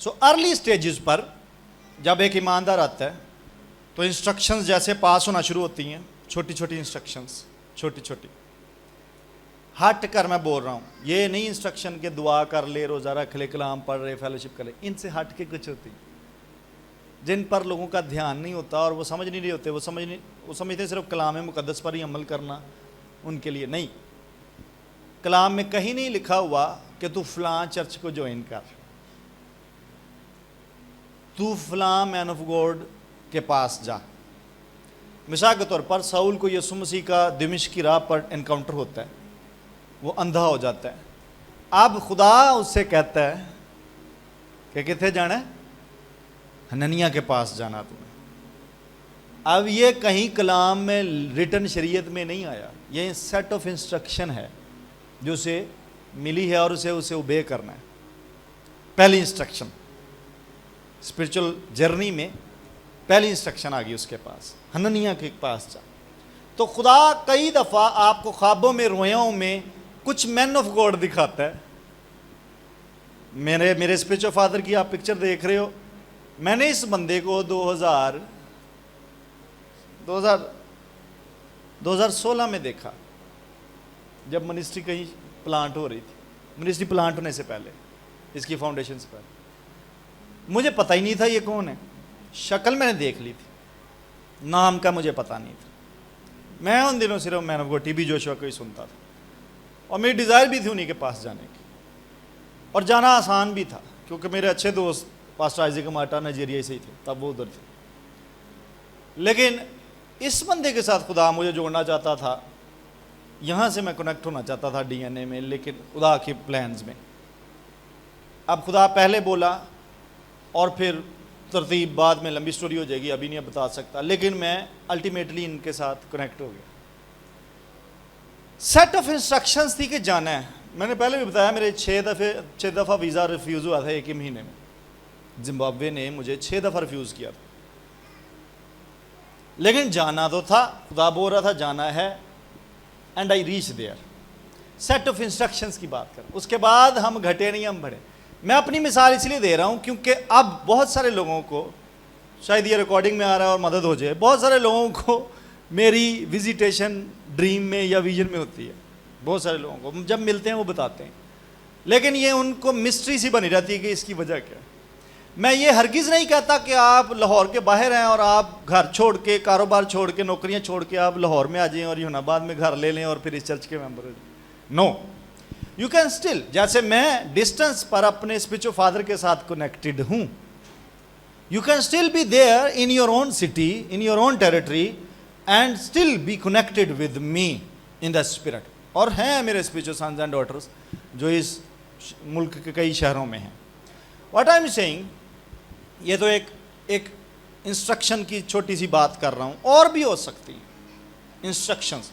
So early stages पर जब एक ईमानदार आता है तो इंस्ट्रक्शंस जैसे पास होना शुरू होती हैं, छोटी छोटी इंस्ट्रक्शंस, छोटी छोटी। हट कर मैं बोल रहा हूँ, ये नहीं इंस्ट्रक्शन के दुआ कर ले, रोज़ा रख ले, कलाम पढ़ ले, फेलोशिप कर ले, इनसे हट के कुछ होती जिन पर लोगों का ध्यान नहीं होता और वो समझ नहीं रहे होते। वो समझते सिर्फ कलाम मुक़द्दस पर ही अमल करना उनके लिए नहीं। कलाम में कहीं नहीं लिखा हुआ कि तू फलां चर्च को ज्वाइन कर, तू फलां मैन ऑफ गॉड के पास जा। मिसाल के तौर पर साउल को यीशु मसीह का दिमिश्क की राह पर एनकाउंटर होता है, वो अंधा हो जाता है। अब खुदा उससे कहता है कि कितने जाना है, हननिया के पास जाना तुम्हें। अब ये कहीं कलाम में रिटन शरीयत में नहीं आया, ये सेट ऑफ इंस्ट्रक्शन है जो उसे मिली है और उसे ओबे करना है। पहली इंस्ट्रक्शन स्पिरिचुअल जर्नी में पहली इंस्ट्रक्शन आ गई उसके पास, हननिया के पास जा। तो खुदा कई दफ़ा आपको ख्वाबों में, रोयाओं में कुछ मैन ऑफ गॉड दिखाता है। मेरे स्पिरिचुअल फादर की आप पिक्चर देख रहे हो। मैंने इस बंदे को 2016 में देखा, जब मिनिस्ट्री कहीं प्लांट हो रही थी। मिनिस्ट्री प्लांट होने से पहले, इसकी फाउंडेशन से पहले मुझे पता ही नहीं था ये कौन है। शक्ल मैंने देख ली थी, नाम का मुझे पता नहीं था। मैं उन दिनों सिर्फ man of God TB Joshua को ही सुनता था और मेरी डिज़ायर भी थी उन्हीं के पास जाने की, और जाना आसान भी था क्योंकि मेरे अच्छे दोस्त पास्टर आइजैक मार्टा नाइजीरिया से ही थे, तब वो उधर थे। लेकिन इस बंदे के साथ खुदा मुझे जोड़ना चाहता था, यहाँ से मैं कनेक्ट होना चाहता था डीएनए में, लेकिन खुदा के प्लान्स में। अब खुदा पहले बोला और फिर तरतीब बाद में, लंबी स्टोरी हो जाएगी, अभी नहीं बता सकता, लेकिन मैं अल्टीमेटली इनके साथ कनेक्ट हो गया। सेट ऑफ इंस्ट्रक्शंस थी कि जाना है। मैंने पहले भी बताया, मेरे 6 दफ़ा वीज़ा रिफ्यूज़ हुआ था एक ही महीने में। जिम्बाब्वे ने मुझे 6 दफ़ा रिफ्यूज़ किया था, लेकिन जाना तो था। खुदा बोल रहा था जाना है, and I reach there. Set of instructions की बात करें, उसके बाद हम घटे नहीं, हम बढ़े। मैं अपनी मिसाल इसलिए दे रहा हूं क्योंकि अब बहुत सारे लोगों को, शायद ये रिकॉर्डिंग में आ रहा है और मदद हो जाए, बहुत सारे लोगों को मेरी विजिटेशन ड्रीम में या विजन में होती है। बहुत सारे लोगों को जब मिलते हैं वो बताते हैं, लेकिन ये उनको मिस्ट्री सी बनी रहती है कि इसकी वजह क्या है। मैं ये हरगिज़ नहीं कहता कि आप लाहौर के बाहर हैं और आप घर छोड़ के, कारोबार छोड़ के, नौकरियां छोड़ के आप लाहौर में आ जाएं और यूनाबाद में घर ले लें और फिर इस चर्च के मेंबर हो जाएं। नो, यू कैन स्टिल, जैसे मैं डिस्टेंस पर अपने स्पिरिचुअल फादर के साथ कनेक्टेड हूं, you can still be there in your own city, in your own territory, and still be connected with me in the spirit. और हैं मेरे स्पिरिचुअल सन्स एंड डॉटर्स जो इस मुल्क के कई शहरों में हैं। व्हाट आई एम सेइंग, ये तो एक इंस्ट्रक्शन की छोटी सी बात कर रहा हूं, और भी हो सकती है इंस्ट्रक्शंस।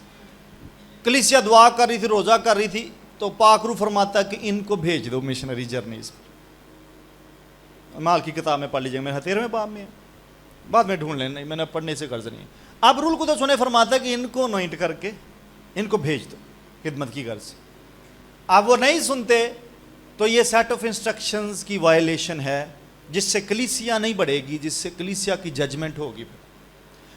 कलीसिया दुआ कर रही थी, रोज़ा कर रही थी, तो पाकरू फरमाता कि इनको भेज दो मिशनरी जर्नीज पर। माल की किताब में पढ़ लीजिए, मेरे 13वें बाब में है, बाद में ढूंढ लेना, मैंने पढ़ने से गर्ज नहीं। अब रूल कुदस ने फरमाता कि इनको अनॉइंट करके इनको भेज दो खिदमत की गर्ज से। अब वो नहीं सुनते तो ये सेट ऑफ इंस्ट्रक्शंस की वायलेशन है, जिससे कलीसिया नहीं बढ़ेगी, जिससे कलीसिया की जजमेंट होगी।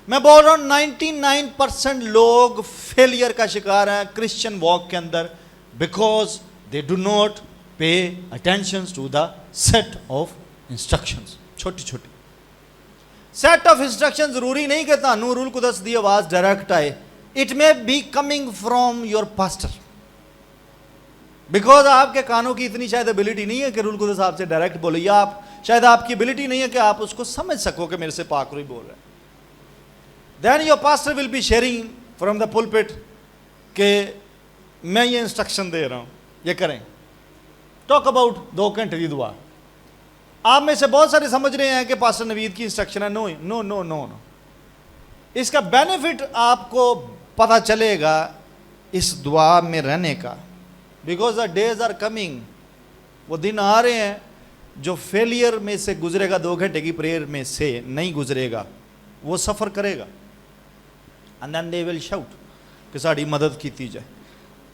मैं बोल रहा हूँ 99% लोग फेलियर का शिकार हैं क्रिश्चियन वॉक के अंदर, because they do not pay attention to the set of instructions. छोटी छोटी सेट ऑफ इंस्ट्रक्शन जरूरी नहीं कि तानू रूल कुदस दी आवाज डायरेक्ट आए, it may be coming from your pastor, because आपके कानों की इतनी शायद एबिलिटी नहीं है कि रूल कुदस आपसे डायरेक्ट बोले, या आप शायद आपकी एबिलिटी नहीं है कि आप उसको समझ सको कि मेरे से पाकरू बोल रहे हैं। Then your pastor will be sharing from the pulpit कि मैं ये इंस्ट्रक्शन दे रहा हूं, ये करें। टॉक अबाउट 2 घंटे की दुआ। आप में से बहुत सारे समझ रहे हैं कि पास्टर नवीद की इंस्ट्रक्शन है। No no no no no, इसका बेनिफिट आपको पता चलेगा इस दुआ में रहने का, because the days are coming. वो दिन आ रहे हैं जो फेलियर में से गुजरेगा, 2 घंटे की प्रेयर में से नहीं गुजरेगा, वो सफ़र करेगा, and then they will shout कि साड़ी मदद की जाए।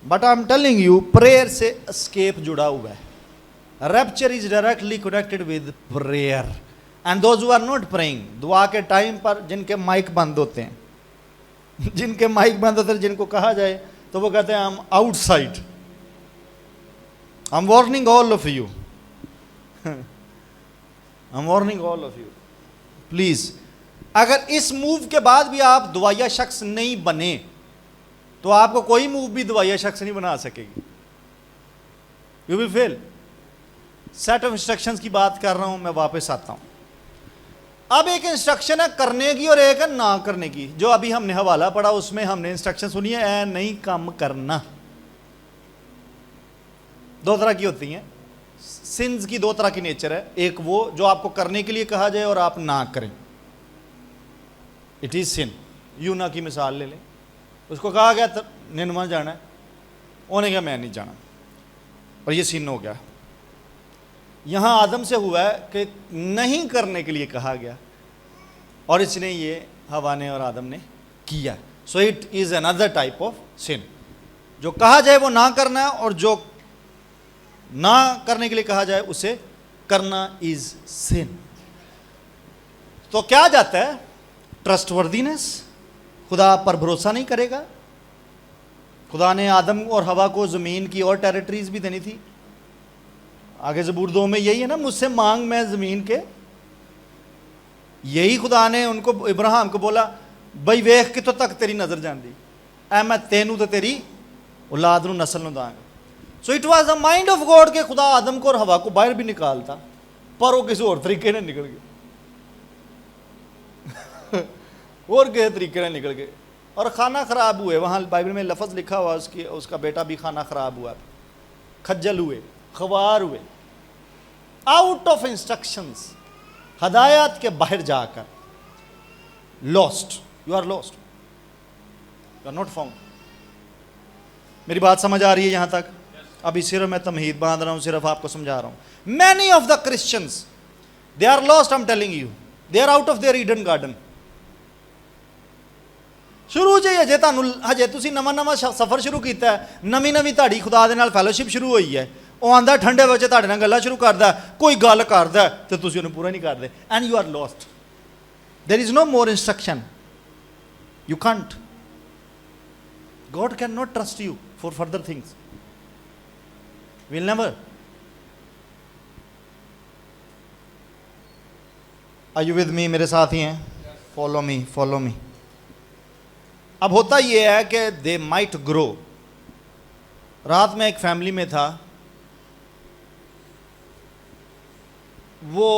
But I am telling you, prayer से एस्केप जुड़ा हुआ है, rapture is directly connected with prayer and those who are not praying, दुआ के टाइम पर जिनके माइक बंद होते हैं, जिनके माइक बंद होते हैं, जिनको कहा जाए तो वो कहते हैं I am outside, I am warning all of you, I am warning all of you, please. अगर इस मूव के बाद भी आप दुआया शख्स नहीं बने तो आपको कोई मूव भी दुआया शख्स नहीं बना सकेगी, you will fail. Set of instructions की बात कर रहा हूं, मैं वापस आता हूं। अब एक इंस्ट्रक्शन है करने की और एक है ना करने की। जो अभी हमने हवाला पढ़ा उसमें हमने इंस्ट्रक्शन सुनी है, ऐ नहीं काम करना। दो तरह की होती हैं सिंस की, दो तरह की नेचर है। एक वो जो आपको करने के लिए कहा जाए और आप ना करें, इट इज सिन। यूना की मिसाल ले लें, उसको कहा गया निनवा जाना है, उन्होंने कहा मैं नहीं जाना, और ये सिन हो गया। यहां आदम से हुआ है कि नहीं करने के लिए कहा गया और इसने ये हवा ने और आदम ने किया। So it is another type of sin. जो कहा जाए वो ना करना है और जो ना करने के लिए कहा जाए उसे करना इज सिन। तो क्या जाता है? ट्रस्टवर्दीनेस, खुदा पर भरोसा नहीं करेगा। खुदा ने आदम और हवा को ज़मीन की और टेरिटरीज भी देनी थी। आगे ज़बूर 2 में यही है ना, मुझसे मांग मैं ज़मीन के। यही खुदा ने उनको, इब्राहिम को बोला, बई वेख के तो तक तेरी नज़र जाती, ऐ मैं तेनू तो तेरी औलाद नू नस्ल नू Danga. So it was the mind of God के खुदा आदम को और हवा को बाहर भी निकालता, पर वो किसी और तरीके ने निकल गए और किसी तरीके ने निकल गए और खाना खराब हुए। वहाँ बाइबल में लफ्ज़ लिखा हुआ उसकी, उसका बेटा भी खाना खराब हुआ, खज्जल हुए, खवार हुए, आउट ऑफ इंस्ट्रक्शंस, हदायत के बाहर जाकर lost. You are lost, you are not found. मेरी बात समझ आ रही है यहां तक? अभी सिर्फ मैं तमहीद बांध रहा हूं, सिर्फ आपको समझा रहा हूं। Many of the Christians they are lost, I am telling you, they are out of their Eden garden. शुरू जे हजे तुहानू हजे तुसीं नवां सफ़र शुरू किया है, नवीं तुहाडी खुदा दे नाल फैलोशिप शुरू हुई है। वो आंदा ठंडे बच्चे तुहाडे नाल गल्लां शुरू करदा, कोई गल करदा ते तुसीं उहनूं पूरा नहीं करदे, and you are lost. There is no more instruction, you can't. God cannot trust you for further things. Will never. Are you with me? मेरे साथ ही हैं? Follow me, follow me. अब होता ये है कि they might grow. रात में एक फैमिली में था, वो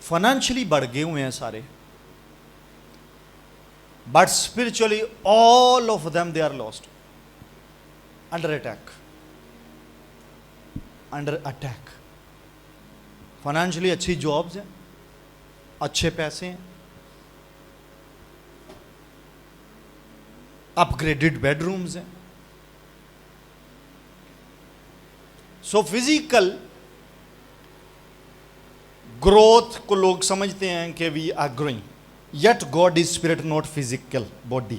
फाइनेंशियली बढ़ गए हुए हैं सारे, but spiritually all of them they are lost, under attack, under attack. Financially अच्छी जॉब्स हैं, अच्छे पैसे हैं, अपग्रेडेड बेडरूम्स हैं। सो फिजिकल ग्रोथ को लोग समझते हैं कि we are growing, yet God is spirit, not physical body.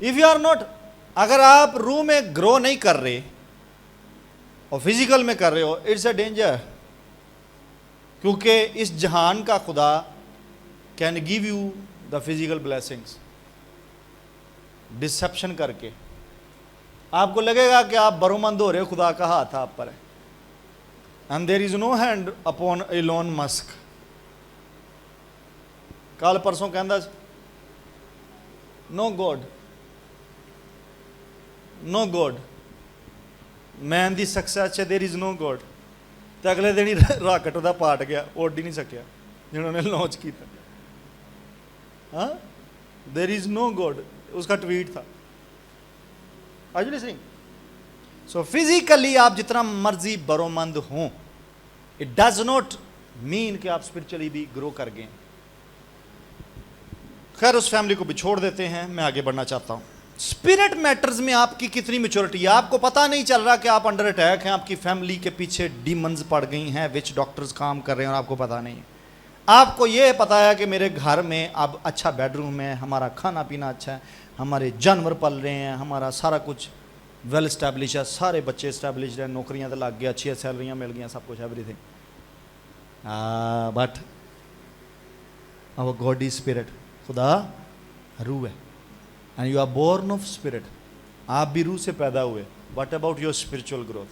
If you are not, अगर आप रूह में ग्रो नहीं कर रहे और फिजिकल में कर रहे हो, इट्स अ डेंजर। क्योंकि इस जहान का खुदा can give you the physical blessings deception करके। आपको लगेगा कि आप बरोमंद हो रहे हो, खुदा का हाथ आप पर है। And there is no hand upon Elon Musk. कल परसों कहता नो गॉड, नो गॉड, मैन दी सक्सेस है, देयर इज नो गॉड। तो अगले दिन ही राकेट उदा पाट गया, उड़ ही नहीं सकिया जिन्होंने लॉन्च किया। हाँ, देयर इज नो गॉड, उसका ट्वीट था। Are you listening? So physically आप जितना मर्जी बरोमंद हों, इट डज नॉट मीन कि आप स्पिरिचुअली भी ग्रो कर गए। खैर, उस फैमिली को भी छोड़ देते हैं, मैं आगे बढ़ना चाहता हूं। स्पिरिट मैटर्स में आपकी कितनी मैच्योरिटी है? आपको पता नहीं चल रहा कि आप अंडर अटैक हैं, आपकी फैमिली के पीछे डीमंस पड़ गई हैं, विच डॉक्टर्स काम कर रहे हैं और आपको पता नहीं है। आपको यह पता है कि मेरे घर में अब अच्छा बेडरूम है, हमारा खाना पीना अच्छा है, हमारे जानवर पल रहे हैं, हमारा सारा कुछ वेल इस्टैबलिश है, सारे बच्चे इस्टैबलिश्ड हैं, नौकरियां तो लग गया, अच्छी सैलरियां मिल गई, सब कुछ everything, but our God is spirit, खुदा रूह है, and you are born of spirit, आप भी रूह से पैदा हुए. What about your spiritual growth?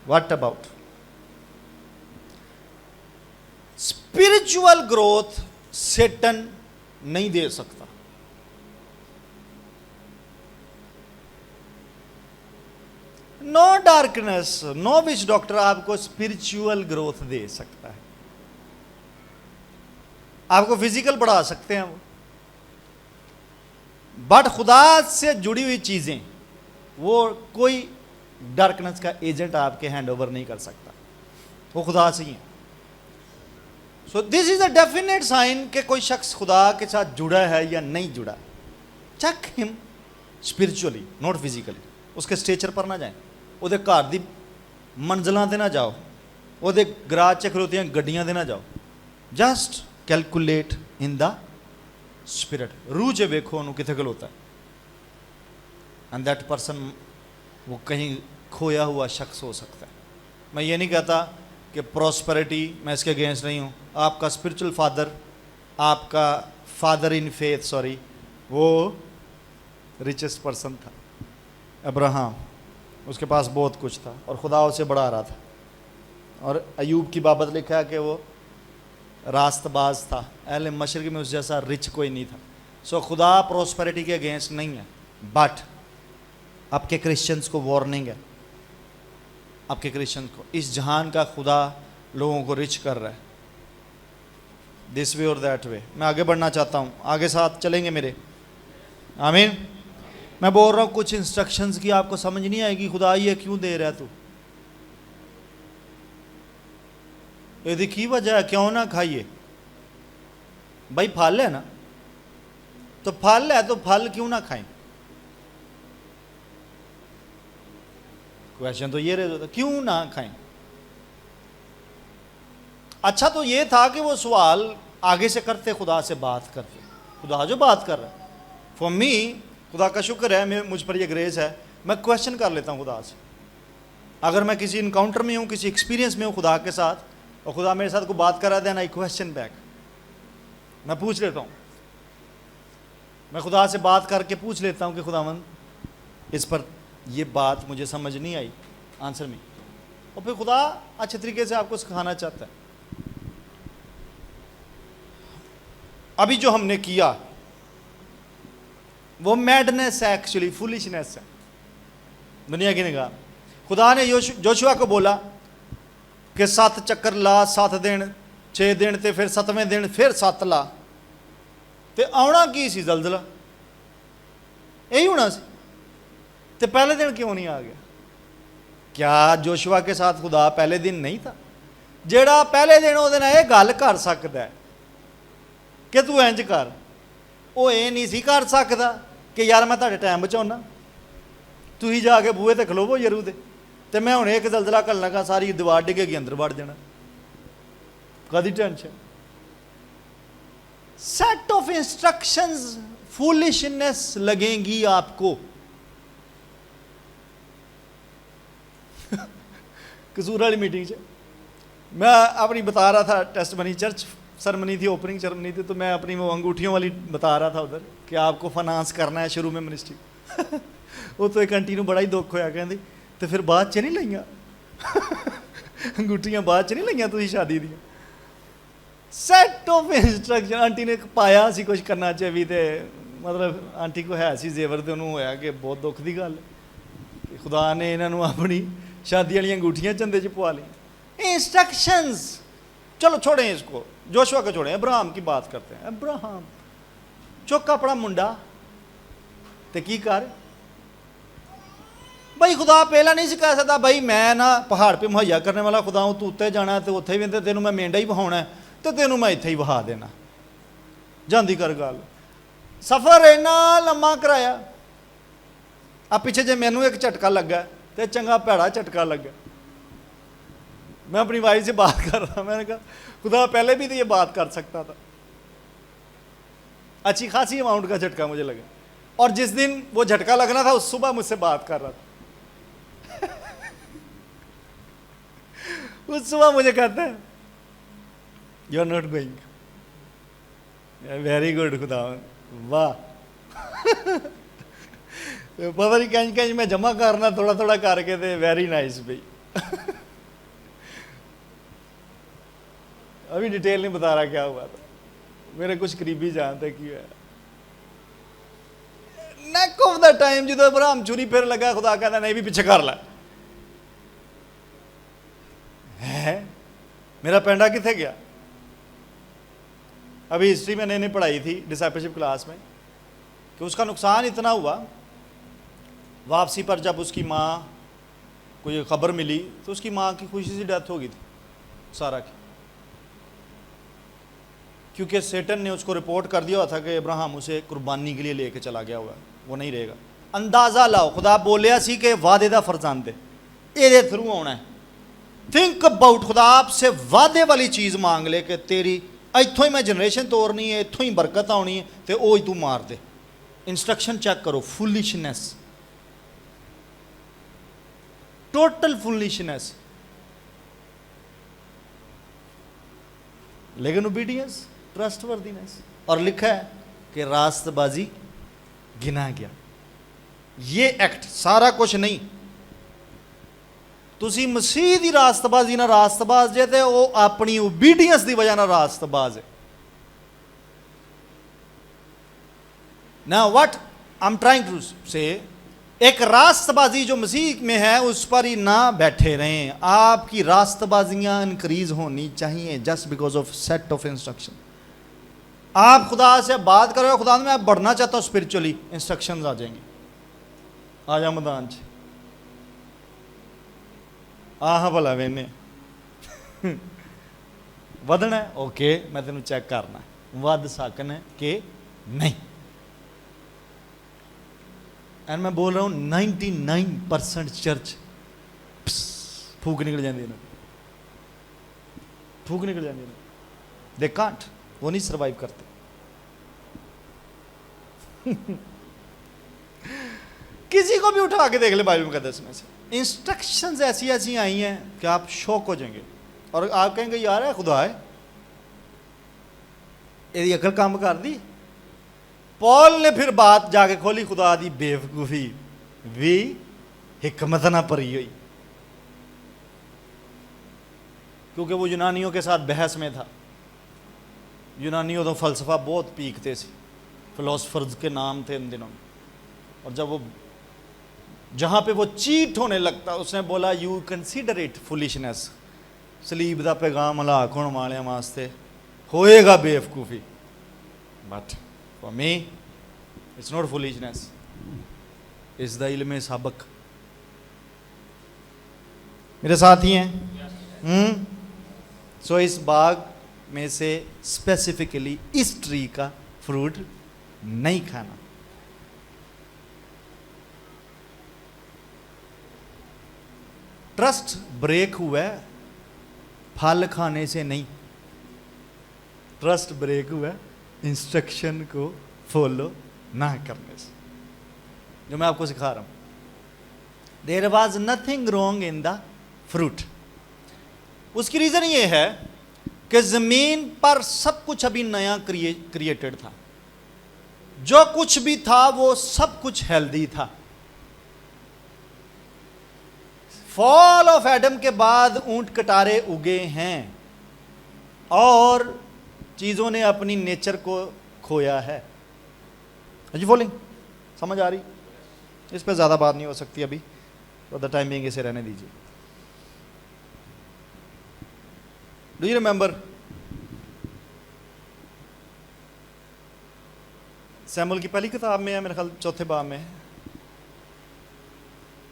What about spiritual growth? Satan नहीं दे सकता. No darkness, no witch doctor आपको स्पिरिचुअल ग्रोथ दे सकता है. आपको फिजिकल बढ़ा सकते हैं वो, बट खुदा से जुड़ी हुई चीजें वो कोई डार्कनेस का एजेंट आपके हैंड ओवर नहीं कर सकता, वो खुदा से ही है. So this is a definite sign कि कोई शख्स खुदा के साथ जुड़ा है या नहीं जुड़ा. Check him spiritually, not physically. उसके स्टेचर पर ना जाए, ਉਹਦੇ ਘਰ ਦੀ ਮੰਜ਼ਲਾਂ ਤੇ ਨਾ ਜਾਓ, ਉਹਦੇ ਗਰਾਜ 'ਚ ਖਲੋਤੀਆਂ ਗੱਡੀਆਂ ਤੇ ਨਾ ਜਾਓ. ਜਸਟ ਕੈਲਕੂਲੇਟ ਇਨ ਦਾ ਸਪਿਰਿਟ. रूह 'ਚ ਵੇਖੋ ਉਹਨੂੰ ਕਿੱਥੇ ਖਲੋਤਾ है, एंड दैट पर्सन वो कहीं खोया हुआ शख्स हो सकता है. मैं ये नहीं कहता कि प्रॉस्पेरिटी, मैं इसके अगेंस्ट नहीं हूँ. आपका स्पिरिचुअल फादर, आपका फादर इन फेथ, सॉरी, वो रिचेस्ट पर्सन था अब्राहम, उसके पास बहुत कुछ था और खुदा उसे बढ़ा रहा था. और अयूब की बाबत लिखा है कि वो रास्तबाज था, अहले मशरक़ में उस जैसा रिच कोई नहीं था. सो खुदा प्रॉस्पेरिटी के अगेंस्ट नहीं है, बट आपके क्रिश्चियंस को वार्निंग है, आपके क्रिश्चियंस को, इस जहान का खुदा लोगों को रिच कर रहा है, दिस वे और दैट वे. मैं आगे बढ़ना चाहता हूँ, आगे साथ चलेंगे मेरे, आमीन. मैं बोल रहा हूँ कुछ इंस्ट्रक्शंस की आपको समझ नहीं आएगी, खुदा ये क्यों दे रहा है तू, यदि की वजह है, क्यों ना खाइए भाई, फल है ना, तो फल है तो फल क्यों ना खाएं. क्वेश्चन तो ये रह, क्यों ना खाएं. अच्छा तो ये था कि वो सवाल आगे से करते, खुदा से बात करते, खुदा जो बात कर रहा है. फॉर मी, खुदा का शुक्र है, मुझ पर ये ग्रेस है, मैं क्वेश्चन कर लेता हूँ खुदा से. अगर मैं किसी इनकाउंटर में हूँ, किसी एक्सपीरियंस में हूँ खुदा के साथ, और खुदा मेरे साथ को बात करा देना, आई क्वेश्चन बैक, मैं पूछ लेता हूँ, मैं खुदा से बात करके पूछ लेता हूँ कि खुदावंद इस पर ये बात मुझे समझ नहीं आई, आंसर में. और फिर खुदा अच्छे तरीके से आपको सिखाना चाहता है. अभी जो हमने किया वो मैडनेस है, एक्चुअली फुलिशनेस है दुनिया की निगाह. खुदा ने जोशुआ को बोला कि 7 चक्कर ला, 7 दिन 6 दिन ते फिर 7वें दिन फिर 7 ला, ते आना की सी जलजला, यही होना सी, ते पहले दिन क्यों नहीं आ गया. क्या जोशुआ के साथ खुदा पहले दिन नहीं था? जेड़ा पहले दिन वो ये गल कर सकता है कि तू इंज कर, वो ये नहीं सी कर सकता कि यार मैं तुहाडे टाइम बचाउना, तुसीं जाके बूहे ते खलोवो यरू दे, ते मैं हुणे एक दलदला कर लगा, सारी दीवार डिगेगी, अंदर वड़ जाना, कदी tension. Set of instructions, foolishness लगेंगी आपको. कसूर वाली मीटिंग से मैं अपनी बता रहा था, टेस्ट बनी चर्च सरमनी थी, ओपनिंग सरमनी थी, तो मैं अपनी वो अंगूठियों वाली बता रहा था उधर कि आपको फाइनेंस करना है शुरू में मिनिस्ट्री. वो तो एक आंटी को बड़ा ही दुख होया, कहती तो फिर बाद च नहीं लईयां अंगूठियां, बाद च नहीं लईयां तुसीं शादी दी. सैट ऑफ इंस्ट्रक्शन, आंटी ने पाया सी कुछ करना चाहिए, तो मतलब आंटी को है सी जेवर, तो उन्होंने होया कि बहुत दुख की गल कि खुदा ने इन्हों अपनी शादी वाली अंगूठियां चंदे च पवा ली. इंस्ट्रक्शंस, चलो छोड़ें इसको, जोशुआ को छोड़ें, अब्राहम की बात करते हैं. अब्राहम चुक अपना मुंडा ते की कर भाई, खुदा पहला नहीं कह सकता भाई मैं ना पहाड़ पे मुहैया करने वाला खुदा हूँ, तू उत्ते जाना तो उत्थे भी, तेनों मैं मेंढा ही बहाना है तो तेनों मैं इत्थे ही बहा देना. जांदी कर गल, सफ़र इन्ना लम्मा कराया. आ पिछे जे मैनू एक झटका लगा तो चंगा भैड़ा झटका लगा. मैं अपनी वाइफ से बात कर रहा, मैंने कहा खुदा पहले भी तो ये बात कर सकता था. अच्छी खासी अमाउंट का झटका मुझे लगा. और जिस दिन वो झटका लगना था उस सुबह मुझसे बात कर रहा था। उस सुबह मुझे कहता है you are not going. Very good खुदा, वाह। पता नहीं कहीं कहीं मैं जमा करना थोड़ा थोड़ा करके थे, वेरी नाइस भाई। अभी डिटेल नहीं बता रहा क्या हुआ था, मेरे कुछ करीबी जानते कि नेक ऑफ द टाइम जो इब्राहिम चुरी फिर लगा, खुदा कहता नहीं भी पीछे कर ला है। मेरा पेंडा किथे गया? अभी हिस्ट्री में मैंने पढ़ाई थी डिसाइपलशिप क्लास में कि उसका नुकसान इतना हुआ, वापसी पर जब उसकी माँ को ये खबर मिली तो उसकी माँ की खुशी से डेथ हो गई थी सारा की, क्योंकि सेटन ने उसको रिपोर्ट कर दिया था कि इब्राहिम उसे कुर्बानी के लिए लेके चला गया हुआ, वो नहीं रहेगा। अंदाज़ा लाओ, खुदा बोलिया सी कि वादे दा फरजंद है, ये थ्रू आना है। थिंक अबाउट, खुदा आपसे वादे वाली चीज़ मांग ले कि तेरी इतों ही मैं जनरेशन तोड़नी है, इतों ही बरकत आनी है, तो वो ही तू मार दे। इंस्ट्रक्शन चेक करो, फुलिशनेस, टोटल फुलिशनेस, लेकिन ओबीडियंस, ट्रस्टवर्दीनेस। और लिखा है कि रास्तबाजी गिना गया। ये एक्ट सारा कुछ नहीं, तुसी मसीह दी रास्तबाजी ना रास्तबाज जे, ते वो अपनी ओबीडियंस की वजह ना रास्तबाज है। ना what I am trying to say, एक रास्तबाजी जो मसीह में है उस पर ही ना बैठे रहें। आपकी रास्तबाजियां इंक्रीज होनी चाहिए just because of set of instruction. आप खुदा से बात करो, खुदा मैं बढ़ना चाहता हूँ स्पिरिचुअली, इंस्ट्रक्शंस आ जाएंगे, आ जा मैदान च, आह भला वेने वधना है, ओके मैं तेन चेक करना वध सकना कि नहीं। एंड मैं बोल रहा हूँ 99% चर्च फूक निकल जाती है, फूक निकल जाती है, दे कांट, वो नहीं सर्वाइव करते। किसी को भी उठा के देख ले बाइबल मुकद्दस में से, इंस्ट्रक्शंस ऐसी ऐसी आई हैं कि आप शौक हो जाएंगे और आप कहेंगे यार है खुदा है, ये अकल काम कर दी। पॉल ने फिर बात जाके खोली, खुदा दी बेवकूफी भी हिकमत ना भरी हुई, क्योंकि वो यूनानियों के साथ बहस में था। यूनानियों तो फलसफा बहुत पीकते थे, फिलोसफर्स के नाम थे इन दिनों में। और जब वो जहाँ पे वो चीट होने लगता, उसने बोला यू कंसीडर इट फुलिशनेस, सलीब दा पैगाम हलाक होने वाले वास्ते होएगा बेवकूफ़ी, but for me it's not foolishness, it's the इल्म सबक। मेरे साथ ही हैं? सो इस बाग में से स्पेसिफिकली इस ट्री का फ्रूट नहीं खाना। ट्रस्ट ब्रेक हुआ है फल खाने से नहीं, ट्रस्ट ब्रेक हुआ है इंस्ट्रक्शन को फॉलो ना करने से, जो मैं आपको सिखा रहा हूं। There was nothing wrong in the fruit. उसकी रीजन ये है कि जमीन पर सब कुछ अभी नया क्रिएटेड था, जो कुछ भी था वो सब कुछ हेल्दी था। फॉल ऑफ एडम के बाद ऊंट कटारे उगे हैं और चीजों ने अपनी नेचर को खोया है। जी फॉलिंग समझ आ रही? इस पर ज्यादा बात नहीं हो सकती अभी, फॉर द टाइम बीइंग इसे रहने दीजिए। डू यू रिमेंबर सैमुअल की पहली किताब में है, मेरे ख्याल चौथे बाब में है।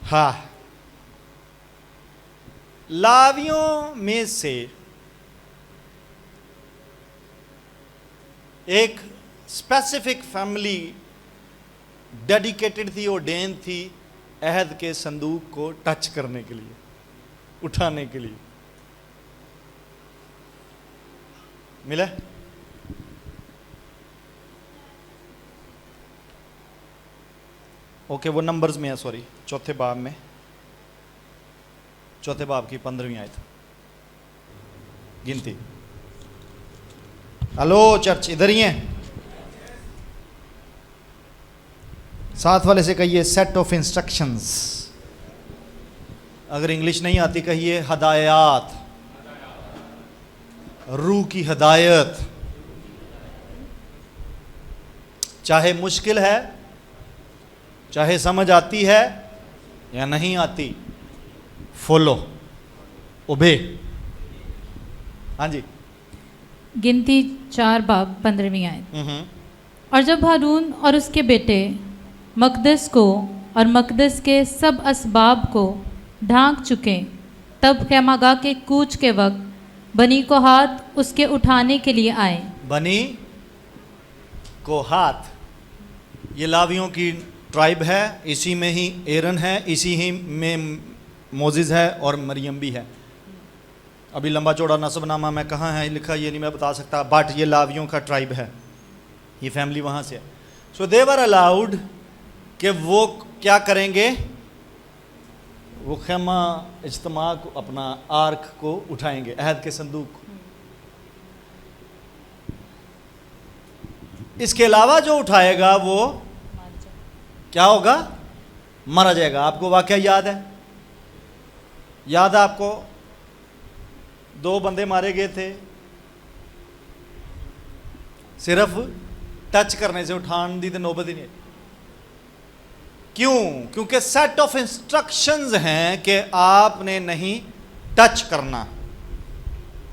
हाँ, लावियों में से एक स्पेसिफिक फैमिली डेडिकेटेड थी, ऑर्डेन थी अहद के संदूक को टच करने के लिए, उठाने के लिए। मिला? ओके, वो नंबर्स में है, सॉरी, चौथे बाब में, चौथे बाब की 15वीं आयत, गिनती। हेलो चर्च, इधर ही है? साथ वाले से कहिए सेट ऑफ इंस्ट्रक्शंस। अगर इंग्लिश नहीं आती कहिए हदायत, रूह की हदायत। चाहे मुश्किल है, चाहे समझ आती है या नहीं आती, फॉलो, ओबे। हाँ जी। गिनती 4 बाब 15वीं आयत। और जब हारून और उसके बेटे मकदस को और मकदस के सब असबाब को ढांक चुके, तब खैमागाह के कूच के वक्त बनी को हाथ उसके उठाने के लिए आए। बनी को हाथ, ये लावियों की ट्राइब है, इसी में ही एरन है, इसी ही में मोजिज़ है और मरियम भी है। अभी लंबा चौड़ा नसबनामा में कहाँ है लिखा ये नहीं मैं बता सकता, बट ये लावियों का ट्राइब है, ये फैमिली वहाँ से है। सो दे वर अलाउड कि वो क्या करेंगे, वो खैमा इज्तिमा को, अपना आर्क को उठाएंगे, अहद के संदूक को। इसके अलावा जो उठाएगा वो क्या होगा, मारा जाएगा। आपको वाकया याद है? याद है आपको? 2 बंदे मारे गए थे, सिर्फ टच करने से उठान दी तो नौबत ही नहीं। क्यों? क्योंकि सेट ऑफ इंस्ट्रक्शंस हैं कि आपने नहीं टच करना,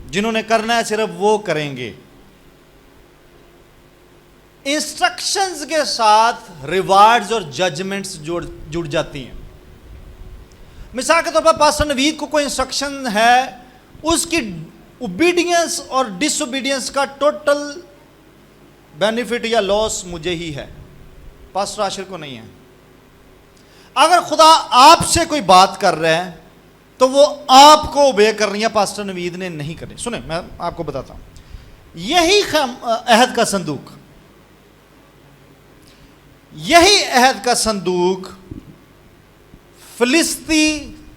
जिन्होंने करना है सिर्फ वो करेंगे। इंस्ट्रक्शंस के साथ रिवार्ड्स और जजमेंट्स जुड़ जाती हैं। मिसाल के तौर पर पास्टर नवीद को कोई इंस्ट्रक्शन है, उसकी ओबीडियंस और डिसोबीडियंस का टोटल बेनिफिट या लॉस मुझे ही है, पास्टर आशिर को नहीं है। अगर खुदा आपसे कोई बात कर रहा है तो वो आपको ओबे करनी है, पास्टर नवीद ने नहीं करनी। सुने, मैं आपको बताता हूं, यही अहद का संदूक, यही अहद का संदूक फिलिस्ती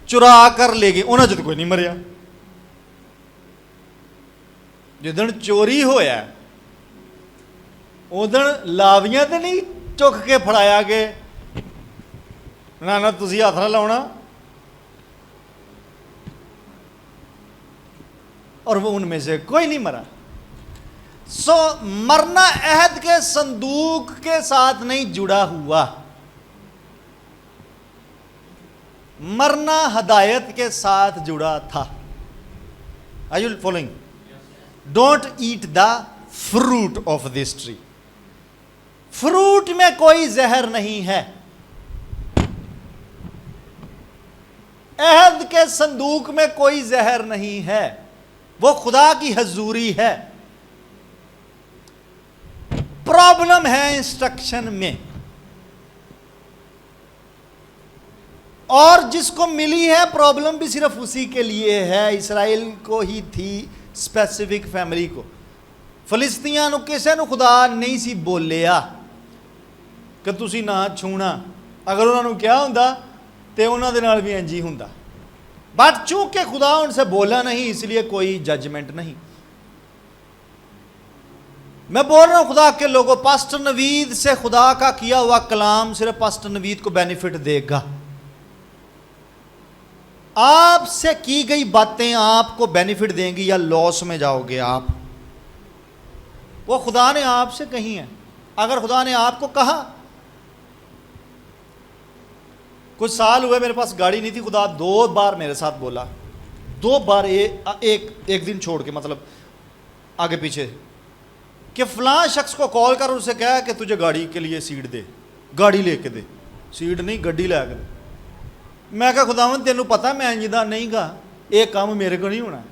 चुरा कर ले गए। उन्हें जो कोई नहीं मरिया, जिदन चोरी होया उदन लावियां तो नहीं चुक के फड़ाया गए, ना ना तुसी हाथ ना लाउना, और वो उनमें से कोई नहीं मरा। सो मरना अहद के संदूक के साथ नहीं जुड़ा हुआ, मरना हदायत के साथ जुड़ा था। Are you following? Don't eat the fruit of this tree. Fruit में कोई जहर नहीं है। अहद के संदूक में कोई जहर नहीं है, वो खुदा की हजूरी है। प्रॉब्लम है इंस्ट्रक्शन में, और जिसको मिली है प्रॉब्लम भी सिर्फ उसी के लिए है, इसराइल को ही थी, स्पेसिफिक फैमिली को। फलिस्तीनियां ਨੂੰ ਕਿਸੇ ਨੂੰ खुदा नहीं सी बोलिया कि तुसी ना छूना। अगर उन्होंने क्या हुंदा ते उन्होंने नाल भी इंज ही हुंदा, बट चूंकि खुदा उनसे बोला नहीं इसलिए कोई जजमेंट नहीं। मैं बोल रहा हूं खुदा के लोगों, पास्टर नवीद से खुदा का किया हुआ कलाम सिर्फ पास्टर नवीद को बेनिफिट देगा। आपसे की गई बातें आपको बेनिफिट देंगी या लॉस में जाओगे आप, वो खुदा ने आपसे कही है। अगर खुदा ने आपको कहा, कुछ साल हुए मेरे पास गाड़ी नहीं थी, खुदा 2 बार मेरे साथ बोला, 2 बार एक दिन छोड़ के, मतलब आगे पीछे, कि फलां शख्स को कॉल कर उसे कह कि तुझे गाड़ी के लिए सीट दे, गाड़ी लेके दे, सीट नहीं गड्डी लै के दे। मैं कहा खुदावंद तेनू पता मैं इंजदा नहीं गा, एक काम मेरे को नहीं होना।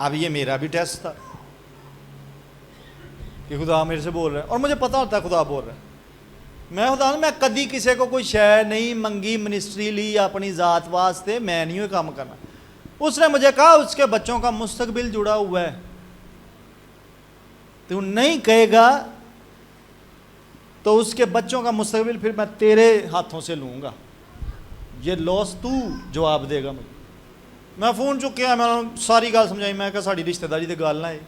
अब ये मेरा भी टेस्ट था कि खुदा मेरे से बोल रहा है, और मुझे पता होता है खुदा बोल रहा है। मैं कदी किसी को कोई शय नहीं मंगी मिनिस्ट्री ली अपनी ज़ात वास्ते, मैं नहीं वो काम करना। उसने मुझे कहा उसके बच्चों का मुस्तकबिल जुड़ा हुआ है, तू नहीं कहेगा तो उसके बच्चों का मुस्तकबिल फिर मैं तेरे हाथों से लूँगा, ये लॉस तू जवाब देगा मुझे। मैं फ़ोन चुकिया, मैं सारी गल समझाई, मैं कहा साड़ी रिश्तेदारी की गल ना है,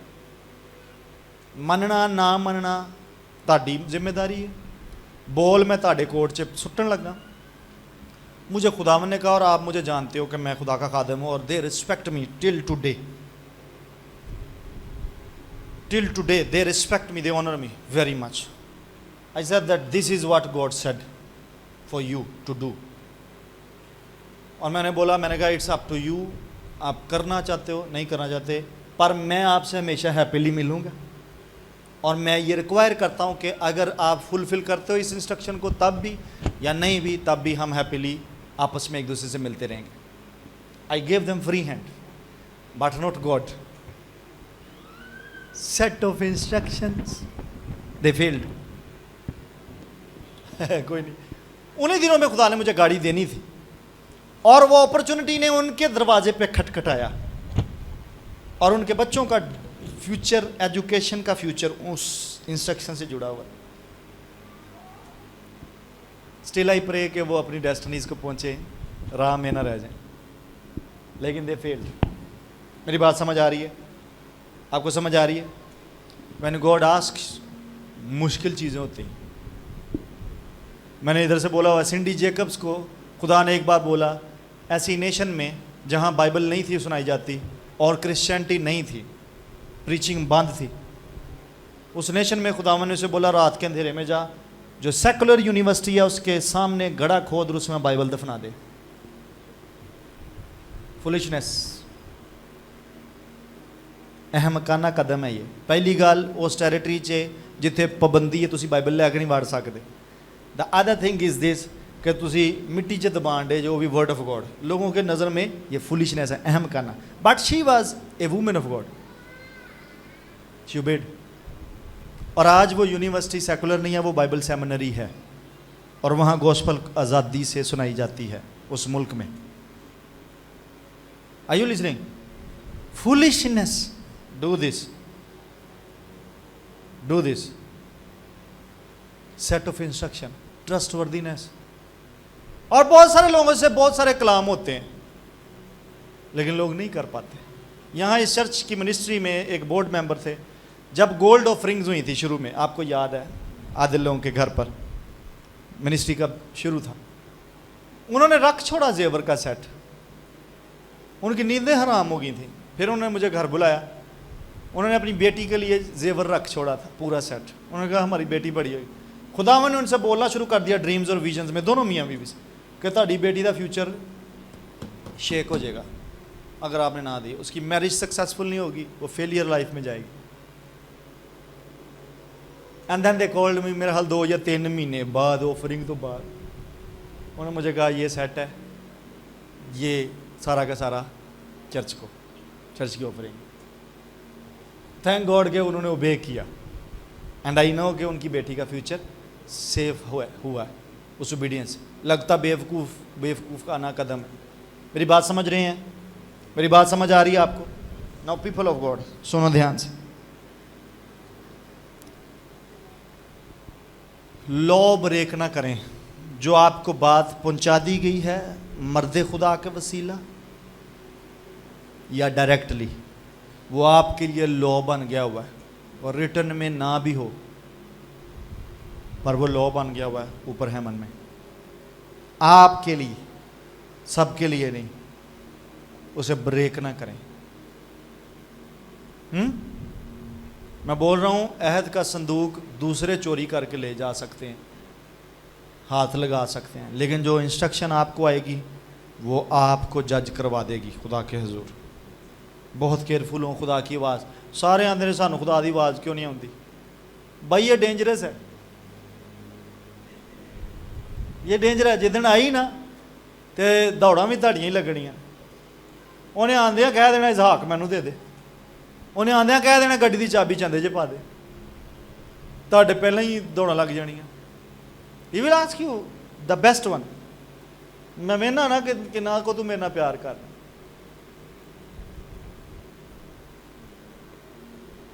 मनना ना मनना ताड़ी जिम्मेदारी है, बोल मैं ताड़े कोर्ट च सुट्टन लगा। मुझे खुदावन ने कहा, और आप मुझे जानते हो कि मैं खुदा का खादम हूँ, और they respect me till today, they respect me, they honour me very much. I said that this is what God said for you to do. और मैंने बोला, मैंने कहा इट्स अप टू यू, आप करना चाहते हो नहीं करना चाहते, पर मैं आपसे हमेशा हैप्पीली मिलूँगा। और मैं ये रिक्वायर करता हूँ कि अगर आप फुलफ़िल करते हो इस इंस्ट्रक्शन को तब भी, या नहीं भी तब भी, हम हैप्पीली आपस में एक दूसरे से मिलते रहेंगे। I gave them free hand but not God, set of instructions, they failed. कोई नहीं, उन्हीं दिनों में खुदा ने मुझे गाड़ी देनी थी, और वो अपॉर्चुनिटी ने उनके दरवाजे पे खटखटाया, और उनके बच्चों का फ्यूचर, एजुकेशन का फ्यूचर उस इंस्ट्रक्शन से जुड़ा हुआ। स्टिल आई प्रे कि वो अपनी डेस्टिनीज को पहुंचे, राह में ना रह जाए, लेकिन दे फेल्ड। मेरी बात समझ आ रही है? आपको समझ आ रही है? व्हेन गॉड आस्क्स, मुश्किल चीज़ें होती हैं। मैंने इधर से बोला हुआ, सिंडी जेकब्स को खुदा ने एक बार बोला, ऐसी नेशन में जहाँ बाइबल नहीं थी सुनाई जाती और क्रिश्चियनिटी नहीं थी, प्रीचिंग बंद थी, उस नेशन में खुदावन ने उसे बोला, रात के अंधेरे में जा, जो सेकुलर यूनिवर्सिटी है उसके सामने गड़ा खोद और उसमें बाइबल दफना दे। फुलिशनेस, अहमकाना कदम है ये। पहली गल, उस टेरिटरी च जिथे पाबंदी है, तुसी बाइबल लैके नहीं वड़ सकते। The other thing is this कि तुसी मिट्टी च दबान डे जो भी वर्ड ऑफ गॉड, लोगों के नज़र में ये फुलिशनेस है, अहम करना। But she was a woman of God, she obeyed. और आज वो यूनिवर्सिटी सेकुलर नहीं है, वो बाइबल सेमिनरी है, और वहाँ गॉस्पल आज़ादी से सुनाई जाती है उस मुल्क में। Are you listening? Foolishness, do this, do this, set of instruction, trustworthiness. और बहुत सारे लोगों से बहुत सारे कलाम होते हैं, लेकिन लोग नहीं कर पाते। यहाँ इस चर्च की मिनिस्ट्री में एक बोर्ड मेंबर थे, जब गोल्ड ऑफरिंग्स हुई थी शुरू में, आपको याद है, आदिल लोगों के घर पर मिनिस्ट्री का शुरू था, उन्होंने रख छोड़ा जेवर का सेट, उनकी नींदें हराम हो गई थी। फिर उन्होंने मुझे घर बुलाया, उन्होंने अपनी बेटी के लिए जेवर रख छोड़ा था पूरा सेट। उन्होंने कहा हमारी बेटी बड़ी होगी। खुदावन ने उनसे बोलना शुरू कर दिया ड्रीम्स और विजन्स में, दोनों मियाँ बीवी से, कि ताड़ी बेटी का फ्यूचर शेक हो जाएगा अगर आपने ना दी, उसकी मैरिज सक्सेसफुल नहीं होगी, वो फेलियर लाइफ में जाएगी। And then they called me, मेरे हाल 2 या 3 महीने बाद, ऑफरिंग तो बाद, उन्होंने मुझे कहा ये सेट है, ये सारा का सारा चर्च को, चर्च की ऑफरिंग। थैंक गॉड के उन्होंने ओबे किया, एंड आई नो कि उनकी बेटी का फ्यूचर सेफ हुआ है उस ओबीडियंस। लगता बेवकूफ़ का आना कदम है। मेरी बात समझ रहे हैं? मेरी बात समझ आ रही है आपको? नाउ पीपल ऑफ गॉड, सुनो ध्यान से। लॉ ब्रेक ना करें। जो आपको बात पहुंचा दी गई है मर्द खुदा के वसीला या डायरेक्टली, वो आपके लिए लॉ बन गया हुआ है, और रिटर्न में ना भी हो, पर वो लॉ बन गया हुआ है ऊपर हेमन में, आपके लिए, सबके लिए नहीं। उसे ब्रेक ना करें। मैं बोल रहा हूं, अहद का संदूक दूसरे चोरी करके ले जा सकते हैं, हाथ लगा सकते हैं, लेकिन जो इंस्ट्रक्शन आपको आएगी वो आपको जज करवा देगी खुदा के हुजूर। बहुत केयरफुल हो खुदा की आवाज़। सारे आंदे ने सानू खुदा की आवाज़ क्यों नहीं आती? भाई ये डेंजरस है, ये डेंजर है। जिस दिन आई ना तो दौड़ा भी ਤੁਹਾਡੀਆਂ ही लगनियां। उन्हें आंदियां कह देना इसहाक मैनू दे दे, उन्हें आंदियां कह देना गड्डी की चाबी चंदे च पा दे, ਤੁਹਾਡੇ ਪਹਿਲਾਂ ही दौड़ा लग जानियां। He will ask you the best one. मैं वेखना ना कि ना को तू मेरे नाल प्यार कर,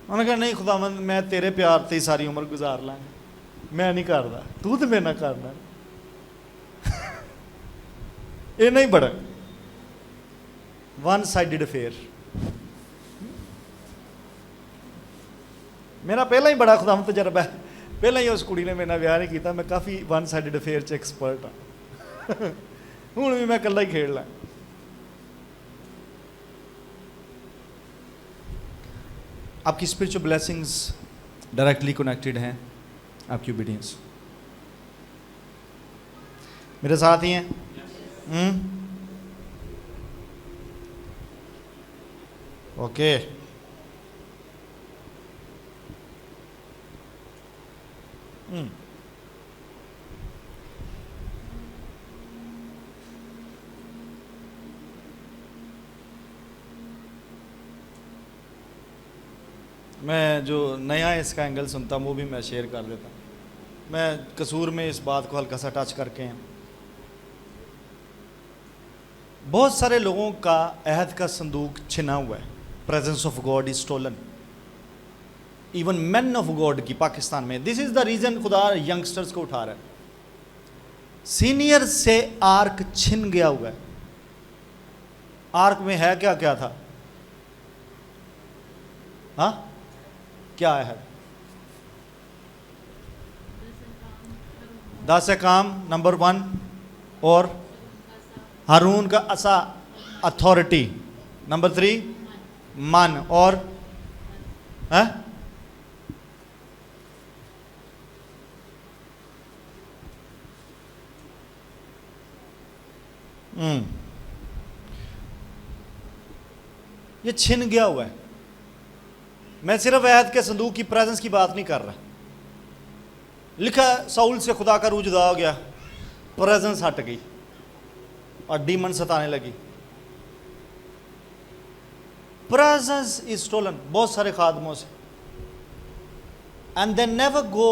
उन्हें कहा नहीं खुदावंद मैं तेरे प्यार ते सारी उम्र गुजार लांगा, मैं नहीं करता, तू तो मेरे ना करना। ये नहीं बड़ा वन साइडेड अफेयर। मेरा पहला ही बड़ा खुदाम तजर्बा है, पहला ही उस कुड़ी ने मेरा ब्याह नहीं किया, मैं काफ़ी वन साइडेड अफेयर च एक्सपर्ट हाँ। हूँ भी मैं कला ही खेड ला। आपकी स्पिरिचुअल ब्लेसिंग्स डायरेक्टली कनेक्टेड हैं आपकी ओबीडियंस। मेरे साथ ही हैं? ओके। मैं जो नया इसका एंगल सुनता हूँ वो भी मैं शेयर कर देता हूँ। मैं कसूर में इस बात को हल्का सा टच करके हैं। बहुत सारे लोगों का अहद का संदूक छिना हुआ है, presence of God is stolen, even man of God की पाकिस्तान में। दिस इज द रीजन खुदा यंगस्टर्स को उठा रहा है। सीनियर से आर्क छिन गया हुआ है। आर्क में है क्या क्या था? हाँ क्या है? 10 काम नंबर 1, और हारून का असा अथॉरिटी नंबर 3, मन, और है ये छिन गया हुआ है। मैं सिर्फ अहद के संदूक की प्रेजेंस की बात नहीं कर रहा। लिखा साउल से खुदा का रूह जुदा हो गया, प्रेजेंस हट गई और डीमन सताने लगी। प्रेजेंस इज स्टोलन बहुत सारे खादमों से, and they never go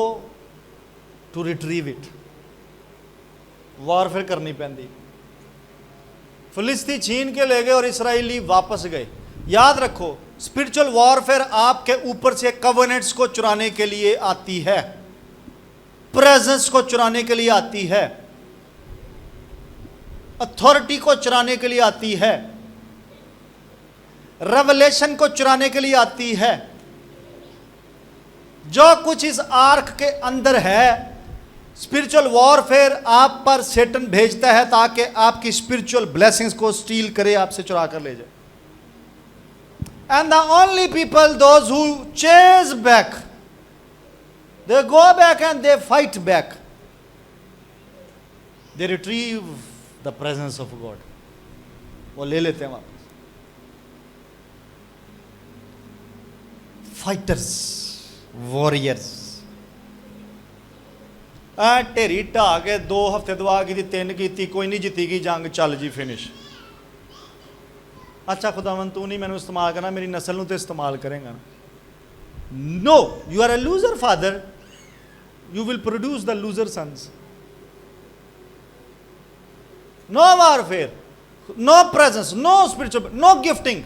to retrieve it. Warfare करनी पैंदी। फिलिस्ती छीन के ले गए और इसराइली वापस गए। याद रखो, स्पिरिचुअल वॉरफेयर आपके ऊपर से कवनेंट्स को चुराने के लिए आती है, प्रेजेंस को चुराने के लिए आती है, अथॉरिटी को चुराने के लिए आती है, रेवलेशन को चुराने के लिए आती है। जो कुछ इस आर्क के अंदर है, स्पिरिचुअल वॉरफेयर आप पर सेटन भेजता है ताकि आपकी स्पिरिचुअल ब्लेसिंग्स को स्टील करे, आपसे चुरा कर ले जाए। And the only people, those who chase back, they go back and they fight back. They retrieve the presence of God. वो ले लेते हैं वापस। Fighters, warriors. ढेरी ढा के 2 हफ्ते दुआ की, 3 की, कोई नहीं जीती गई जंग, चल जी फिनिश। अच्छा खुदावन तू नहीं मैंने इस्तेमाल करना, मेरी नस्ल ਨੂੰ तो इस्तेमाल करेगा ना। No, you are a loser father, you will produce the loser sons. No warfare, no presence, no spiritual, no gifting.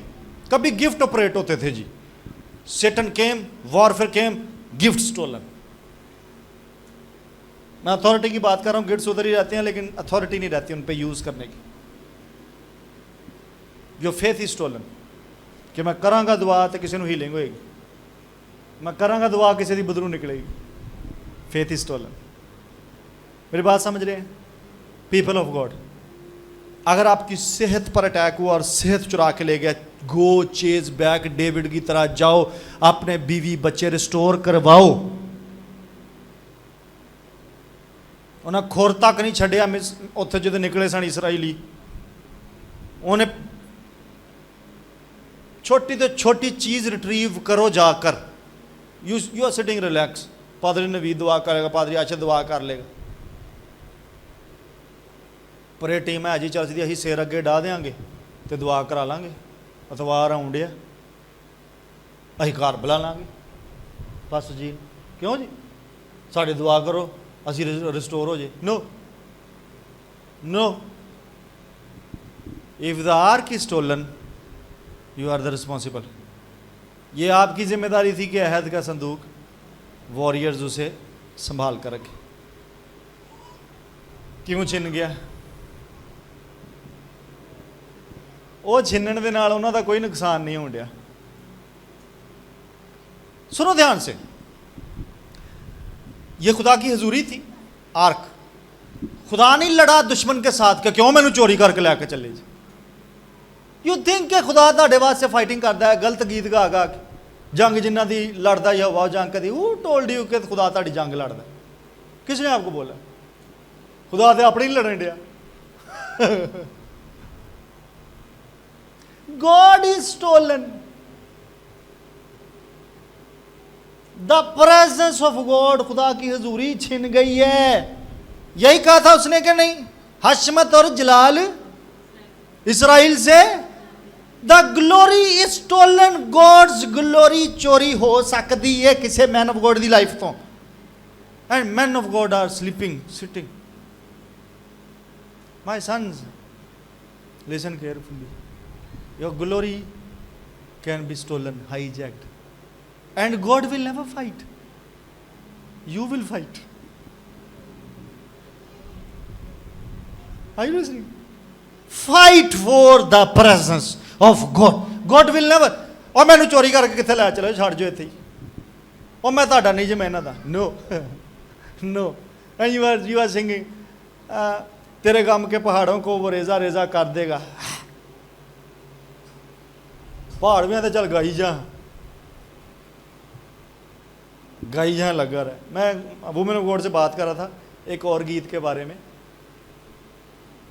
कभी गिफ्ट ऑपरेट होते थे जी। Satan came, warfare came, gift stolen. मैं अथॉरिटी की बात कर रहा हूँ, गिफ्ट्स उधर ही रहते हैं लेकिन अथॉरिटी नहीं रहती उन पर यूज करने की। जो फेथ इज स्टोलन, कि मैं करांगा दुआ तो किसी को हीलिंग होएगी, मैं करांगा दुआ किसी की बदरू निकलेगी। Faith is stolen. मेरी बात समझ रहे हैं पीपल ऑफ गॉड? अगर आपकी सेहत पर अटैक हुआ और सेहत चुरा के ले गया, गो चेज बैक, डेविड की तरह जाओ, अपने बीवी बच्चे रिस्टोर करवाओ। उन्हें खोर तक नहीं छड़िया उत्थे जो निकले सन इसराइली। उन्हें छोटी तो छोटी चीज रिट्रीव करो जाकर। यू आर सिटिंग रिलैक्स, पादरी नवी दुआ करेगा, पादरी आशा दुआ कर लेगा, पर यह टीम है जी चल सी, अं सिर अगे डाह देंगे तो दुआ करा लाँगे, अतवार आउन डिया अं घर बुला लाँगे, बस जी क्यों जी साड़ी दुआ करो असी रिस्टोर हो जाए। No no, if the ark is stolen you are the responsible. ये आपकी जिम्मेदारी थी कि अहद का संदूक वॉरियर्स उसे संभाल कर रखे। क्यों छिन गया? वो छिनण दे नाल उन्हां दा कोई नुकसान नहीं होण डिया। सुनो ध्यान से, ये खुदा की हजूरी थी, आर्क। खुदा नहीं लड़ा दुश्मन के साथ कि क्यों मैनू चोरी करके लैके चले जी। यू थिंक कि खुदा तुहाडे वास्ते फाइटिंग करता है गलत गीत गा गा के, जंग जिन्हां दी लड़दा ही हवा जंग कदी वो टोल्ड यू कि खुदा तुहाडी जंग लड़दा। किसने आपको बोला? खुदा तो अपनी नहीं लड़न डिया। God is stolen. The presence of God, खुदा की हजूरी छिन गई है। यही कहा था उसने कि नहीं? हशमत और जलाल इसराइल से, the glory is stolen. God's glory चोरी हो सकती है किसी मैन ऑफ गॉड की लाइफ तो, and man of God are sleeping sitting. My sons, listen carefully, your glory can be stolen, hijacked, and God will never fight. You will fight. Are you listening? Fight for the presence of God. God will never. और मैनू चोरी करके कितने लै चलो, छड़ जो इत्थे ही, और मैं तुहाडा नहीं जे मैं इन्हां दा। No no. And you are singing, तेरे गम के पहाड़ों को वो रेजा रेजा कर देगा। पहाड़ भी तो चल गाई जा, गाई जहाँ लगा रहा है। मैं वुमेन ऑफ गॉड से बात कर रहा था एक और गीत के बारे में,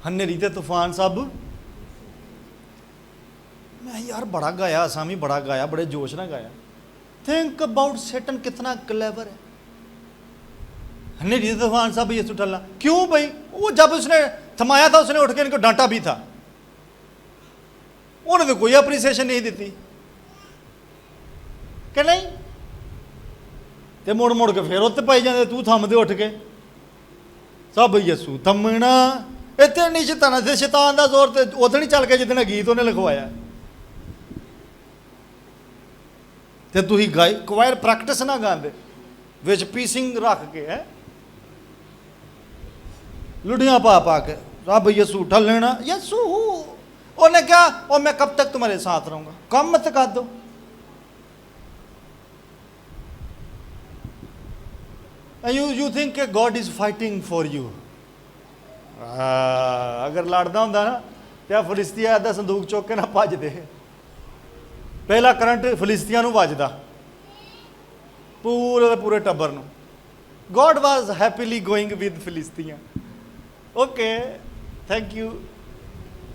हन्नेरी ते तूफान सब। मैं यार बड़ा गाया, असामी बड़ा गाया, बड़े जोश ना गाया। थिंक अबाउट सैटन कितना क्लेवर है। हन्नेरी ते तूफान सब यीशु ठल्ला। क्यों भाई? वो जब उसने थमाया था उसने उठ के इनको डांटा भी था, उन्होंने तो कोई अप्रिसिएशन नहीं दी कि नहीं? ते मुड़ मुड़ के फिर उत्ते पाई जाते, तू थम दे उठ के। सब यीशु थमना, इतने नहीं शैतान से, शैतान का जोर तो उधर नहीं चल के जितने गीत उन्हें लिखवाया। ते तुसीं गाई क्वायर प्रैक्टिस ना गाते विच पीसिंग रख के है, लुढ़ियां पा पा के, रब यीशु ठल लेना। यीशु उन्हें क्या, और मैं कब तक तुम्हारे साथ रहूंगा, कम मत कर दो। You think God is fighting for you. अगर लड़दा हुंदा ना तो फिलिस्तीन अद्धा संदूक चुक के ना भजदे। पहला करंट फिलिस्तीन नूं वजदा, पूरे पूरे टब्बर नूं। God was happily going with फिलिस्तीन। ओके, थैंक यू,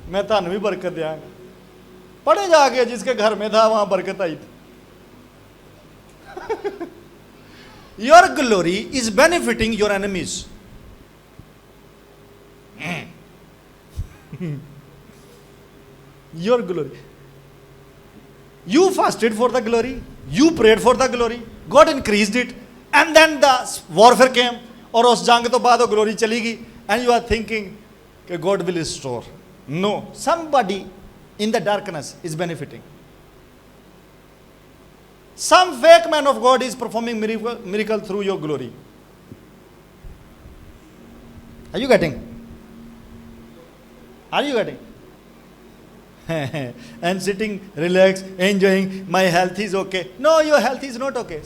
मैं थानू भी बरकत देंगा। पढ़े जाके, जिसके घर में था वहां बरकत आई थी। Your glory is benefiting your enemies. Your glory, you fasted for the glory, you prayed for the glory, God increased it, and then the warfare came, और उस जंग तो बाद वो ग्लोरी चली गई, and you are thinking कि God will restore. No, somebody in the darkness is benefiting. Some fake man of God is performing miracle through your glory. Are you getting? Are you getting? And sitting relaxed, enjoying, my health is okay. No, your health is not okay.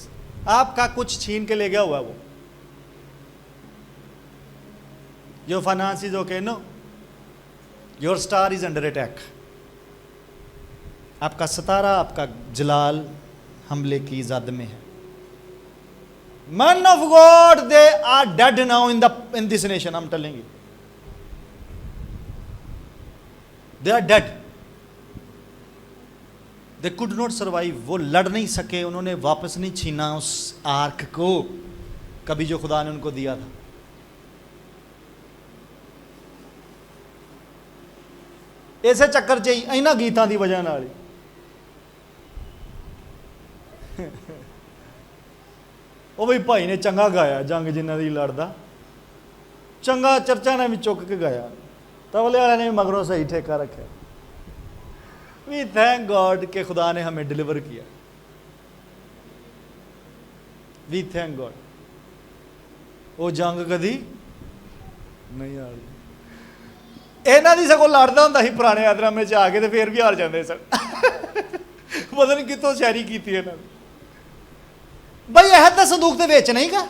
आपका कुछ छीन के ले गया हुआ वो. Your finance is okay? No. Your star is under attack. आपका सितारा, आपका जलाल हमले की जद में है. Men of God, they are dead now in this nation. I'm telling you, they are dead. They could not survive. वो लड़ नहीं सके, उन्होंने वापस नहीं छीना उस आर्क को कभी जो खुदा ने उनको दिया था. ऐसे चक्कर च इन्हां गीतां दी वजह नाल ਉਹ ਵੀ ਭਾਈ ਨੇ ਚੰਗਾ ਗਾਇਆ, ਜੰਗ ਜਿਨ੍ਹਾਂ ਦੀ ਲੜਦਾ ਚੰਗਾ ਚਰਚਾ ਨੇ ਵੀ ਚੁੱਕ ਕੇ ਗਾਇਆ, ਤਬਲੇ ਵਾਲਿਆਂ ने भी मगरों सही ठेका रखा. वी थैंक गॉड कि खुदा ने हमें डिलीवर किया. We thank God. ਉਹ ਜੰਗ ਕਦੀ ਨਹੀਂ ਹਾਰਦੀ। ਇਹਨਾਂ ਦੀ ਸਗੋਂ ਲੜਦਾ ਹੁੰਦਾ ਸੀ ਪੁਰਾਣੇ ਆਦਰਾਮੇ 'ਚ ਆ ਕੇ ਤੇ ਫੇਰ ਵੀ ਹਾਰ ਜਾਂਦੇ ਸਨ। ਪਤਾ ਨਹੀਂ ਕਿੱਥੋਂ ਸ਼ਾਇਰੀ ਕੀਤੀ ਇਹਨਾਂ ਨੇ। ਬਈ ਇਹ ਤਾਂ ਸੰਦੂਕ ਦੇ ਵਿੱਚ ਨਹੀਂ ਗਾ,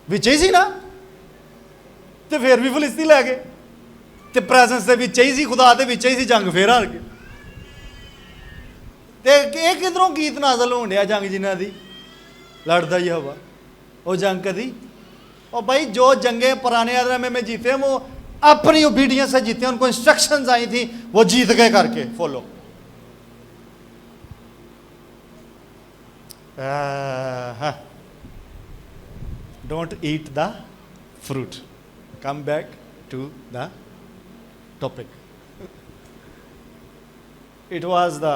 ਵਿੱਚ ਹੀ ਸੀ ਨਾ, ਤੇ ਫੇਰ ਵੀ ਫਿਲਿਸਤੀ ਲੈ ਗਏ, ਤੇ ਪ੍ਰੈਜ਼ੈਂਸ ਦੇ ਵਿੱਚ ਹੀ ਸੀ, ਖੁਦਾ ਦੇ ਵਿੱਚ ਹੀ ਸੀ, ਜੰਗ ਫੇਰ ਹਾਰ ਗਏ। ਤੇ ਇਹ ਕਿਧਰੋਂ ਗੀਤ ਨਾਜ਼ਲ ਹੋਣ ਡਿਆ ਜੰਗ ਜਿਨ੍ਹਾਂ ਦੀ लड़ता ही हवा वो जंग कदी। और भाई जो जंगे पुराने आदरामे में जीते हैं वो अपनी ओबीडियंस से जीते हैं, उनको इंस्ट्रक्शंस आई थी वो जीत गए करके follow. Don't eat the fruit. Come back to the topic. It was the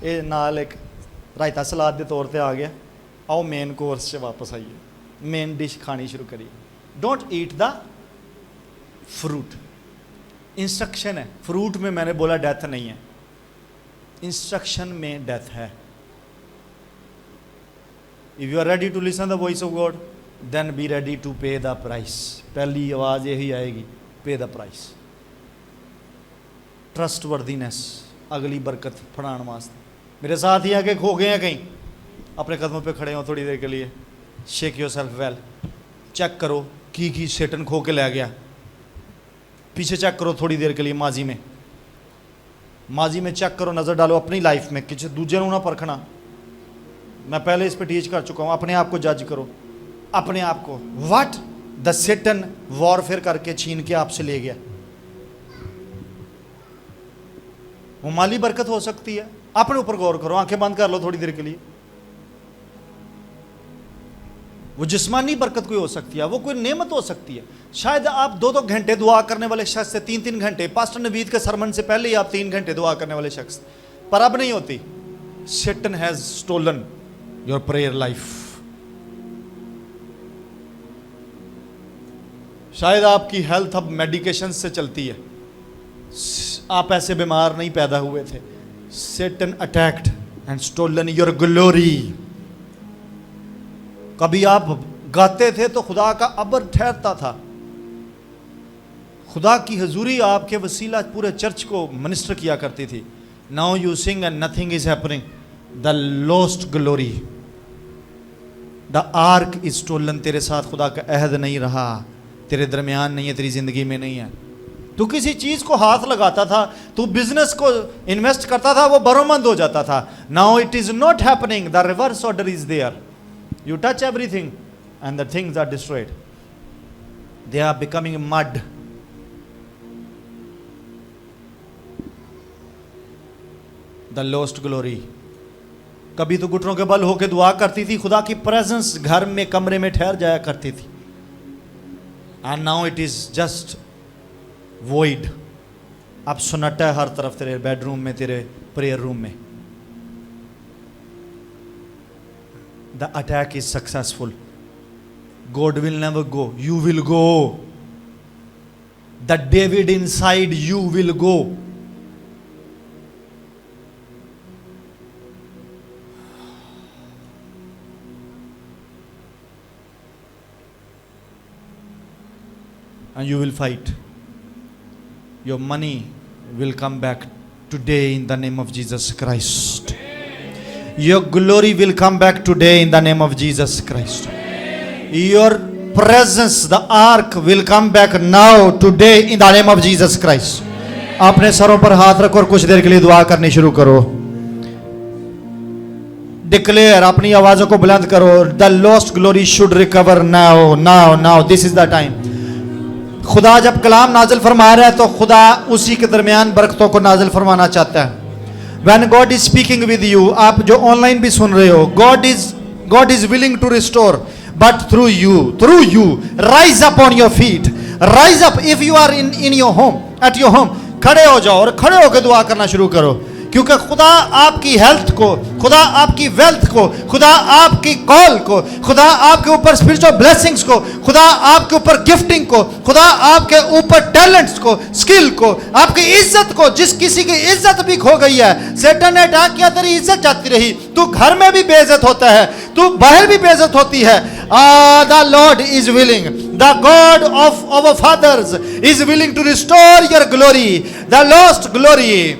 ये नाल एक रायता सलाद के तौर पर आ गया। आओ मेन कोर्स से वापस आइए, मेन डिश खानी शुरू करिए। Don't eat the fruit. Instruction है, फ्रूट में मैंने बोला डेथ नहीं है, इंस्ट्रक्शन में डेथ है। If you are ready to listen the voice of God then be ready to pay the price. पहली आवाज यही आएगी, पे द प्राइस। ट्रस्ट वर्दीनेस, अगली बरकत फड़ाने वास्ते। मेरे साथ ही आके खो गए हैं कहीं, अपने कदमों पे खड़े हो थोड़ी देर के लिए। Shake yourself well, check करो की सेटन खो के ले गया। पीछे चेक करो थोड़ी देर के लिए, माजी में चेक करो, नज़र डालो अपनी लाइफ में, किसी दूजे को ना परखना। मैं पहले इस पर टीच कर चुका हूँ। अपने आप को जज करो, अपने आप को। व्हाट द सेटन वॉरफेयर करके छीन के आपसे ले गया। वो माली बरकत हो सकती है, अपने ऊपर गौर करो, आंखें बंद कर लो थोड़ी देर के लिए। वो जिस्मानी बरकत कोई हो सकती है, वो कोई नेमत हो सकती है। शायद आप 2-2 घंटे दुआ करने वाले शख्स से 3-3 घंटे, पास्टर नवीद के सरमन से पहले ही आप 3 घंटे दुआ करने वाले शख्स, पर अब नहीं होती। Satan has stolen your prayer life। शायद आपकी हेल्थ अब मेडिकेशन से चलती है, आप ऐसे बीमार नहीं पैदा हुए थे। Satan attacked and stolen your glory। कभी आप गाते थे तो खुदा का अबर ठहरता था, खुदा की हजूरी आपके वसीला पूरे चर्च को मिनिस्टर किया करती थी। Now you sing and nothing is happening. The lost glory, the ark is stolen. तेरे साथ खुदा का अहद नहीं रहा, तेरे दरमियान नहीं है, तेरी जिंदगी में नहीं है। तू किसी चीज को हाथ लगाता था, तू बिजनेस को इन्वेस्ट करता था, वो बरोमंद हो जाता था। Now it is not happening, the reverse order is there. You touch everything and the things are destroyed. They are becoming mud. The lost glory। कभी तो घुटनों के बल होके दुआ करती थी, खुदा की प्रेजेंस घर में कमरे में ठहर जाया करती थी। And now it is just void। अब सन्नाटा है हर तरफ, तेरे बेडरूम में, तेरे प्रेयर रूम में। The attack is successful। God will never go, you will go। The David inside you will go। And you will fight। Your money will come back today in the name of Jesus Christ। Your glory will come back today in the name of Jesus Christ। Your presence, the ark, will come back now today in the name of Jesus Christ। अपने सरों पर हाथ रखो और कुछ देर के लिए दुआ करनी शुरू करो। डिक्लेयर, अपनी आवाजों को बुलंद करो। The lost glory should recover now, now, now. This is the time. खुदा जब कलाम नाजिल फरमा रहा है तो खुदा उसी के दरमियान बरकतों को नाजिल फरमाना चाहता है। When God is speaking with you, आप जो ऑनलाइन भी सुन रहे हो, God is willing to restore, but through you, rise up on your feet, rise up। If you are in your home, at your home, खड़े हो जाओ और खड़े होकर दुआ करना शुरू करो, क्योंकि खुदा आपकी हेल्थ को, खुदा आपकी वेल्थ को, खुदा आपकी कॉल को, खुदा आपके ऊपर स्पिरिचुअल ब्लेसिंग्स को, खुदा आपके ऊपर गिफ्टिंग को, खुदा आपके ऊपर टैलेंट्स को, स्किल को, आपकी इज्जत को, जिस किसी की इज्जत भी खो गई है, सेटन ने अटैक किया, तेरी इज्जत जाती रही, तू घर में भी बेइज्जत होता है, तू बाहर भी बेइज्जत होती है। The Lord is willing. The God of our fathers is willing to restore your glory, the lost glory.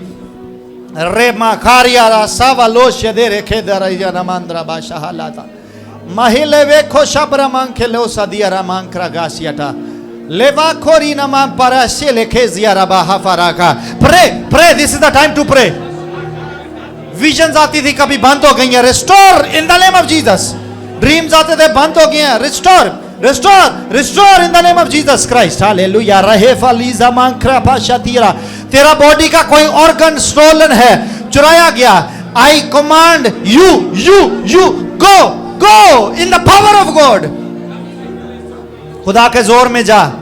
Rema Karia Rasava Loshe de Rekedara Namandra Bashahalata. Mahileve Koshabra Mankelo Sadia Ramankra Gasiata. Leva Korina Man Parashele Kezia Rabaha Faraka. Pray, this is the time to pray. Visions आती थी कभी बंद हो गई हैं. Restore in the name of Jesus. Dreams आते थे बंद हो गए हैं. Restore in the name of Jesus Christ. Hallelujah. Rahefa Liza Mankra Pashatira. तेरा बॉडी का कोई ऑर्गन स्टोलन है, चुराया गया. I command you go in the power of God. खुदा के जोर में जा.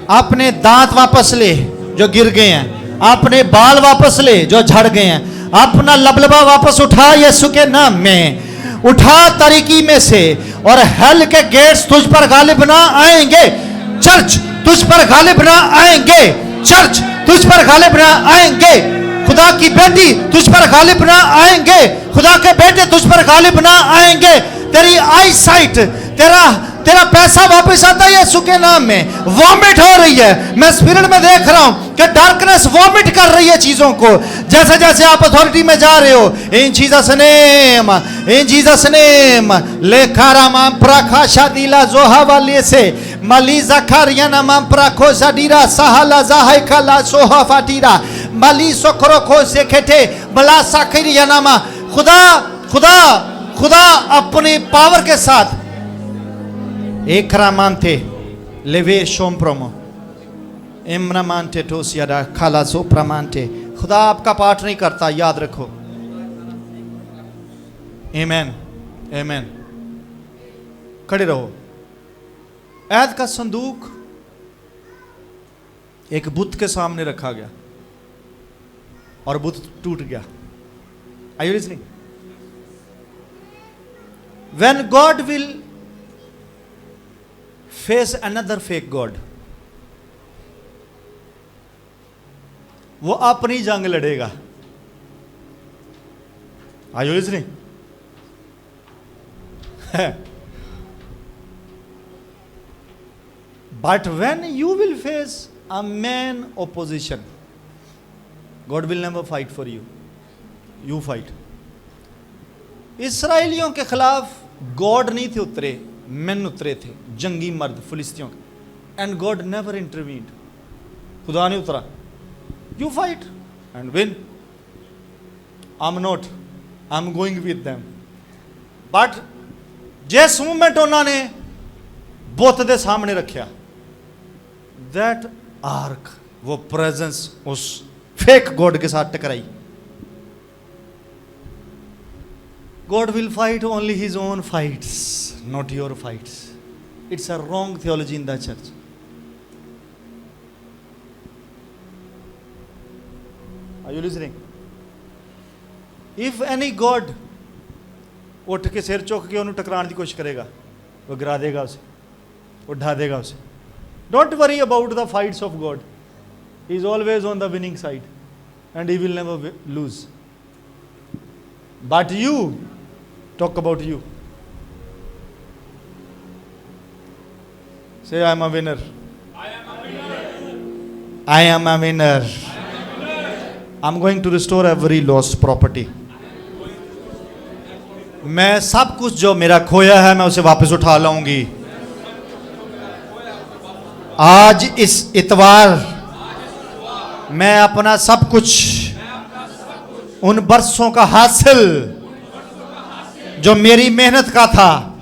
अपने दांत वापस ले जो गिर गए हैं. अपने बाल वापस ले जो झड़ गए हैं. अपना लबलबा वापस उठा यीशु के नाम में. उठा तरीकी में से, और हेल के गेट्स तुझ पर गालिब ना आएंगे. चर्च तुझ पर गालिब ना आएंगे. चर्च तुझ पर गालिब ना आएंगे. खुदा की बेटी तुझ पर गालिब ना आएंगे. खुदा के बेटे तुझ पर गालिब ना आएंगे. तेरी आई साइट, तेरा पैसा वापस आता है यीशु के नाम में. वॉमिट हो रही है. मैं स्पिरिट में देख रहा हूं कि डार्कनेस वॉमिट कर रही है चीजों को. जैसे जैसे आप अथॉरिटी में जा रहे हो, इन जीसस नेम लेखारा माम प्रकाशा दिला जोहा वाले से मली जकारिया नाम प्रकोसा डीरा सहाला जाहाइकला सोहा फाटीरा मली सोकरो को से खेटे बला साखिरिया नामा. खुदा अपनी पावर के साथ एक रामांते लेवे शोम प्रोमो इम्रामांते टोसियाडा खाला सो प्रमांते. खुदा आपका पाठ नहीं करता, याद रखो. आमेन. खड़े रहो. ऐद का संदूक एक बुत के सामने रखा गया और बुत टूट गया. Are you listening? When God will face another fake God, वो अपनी जंग लड़ेगा. Are you listening? But when you will face a man opposition, God will never fight for you. You fight. इसराइलियों के खिलाफ गॉड नहीं थे उतरे, मैन उतरे थे, जंगी मर्द फिलिस्तियों के. And God never intervened. खुदा नहीं उतरा. You fight and win. I am not, I am going with them. But जिस मूवमेंट उन्होंने बुत दे सामने रखा, दैट आर्क, वो प्रेजेंस उस फेक गॉड के साथ टकराई. God will fight only his own fights, not your fights. It's a wrong theology in the church. Are you listening? If any God उठ के सिर चुक के उन्हें टकराने की कोशिश करेगा, वो गिरा देगा उसे, उठा देगा उसे. Don't worry about the fights of God. He is always on the winning side and he will never lose. But you talk about you. Say, I am a winner. I am a winner. I'm going to restore every lost property. मैं सब कुछ जो मेरा खोया है मैं उसे वापस उठा लाऊंगी. आज इस इतवार मैं अपना सब कुछ, उन बरसों का हासिल जो मेरी मेहनत का था,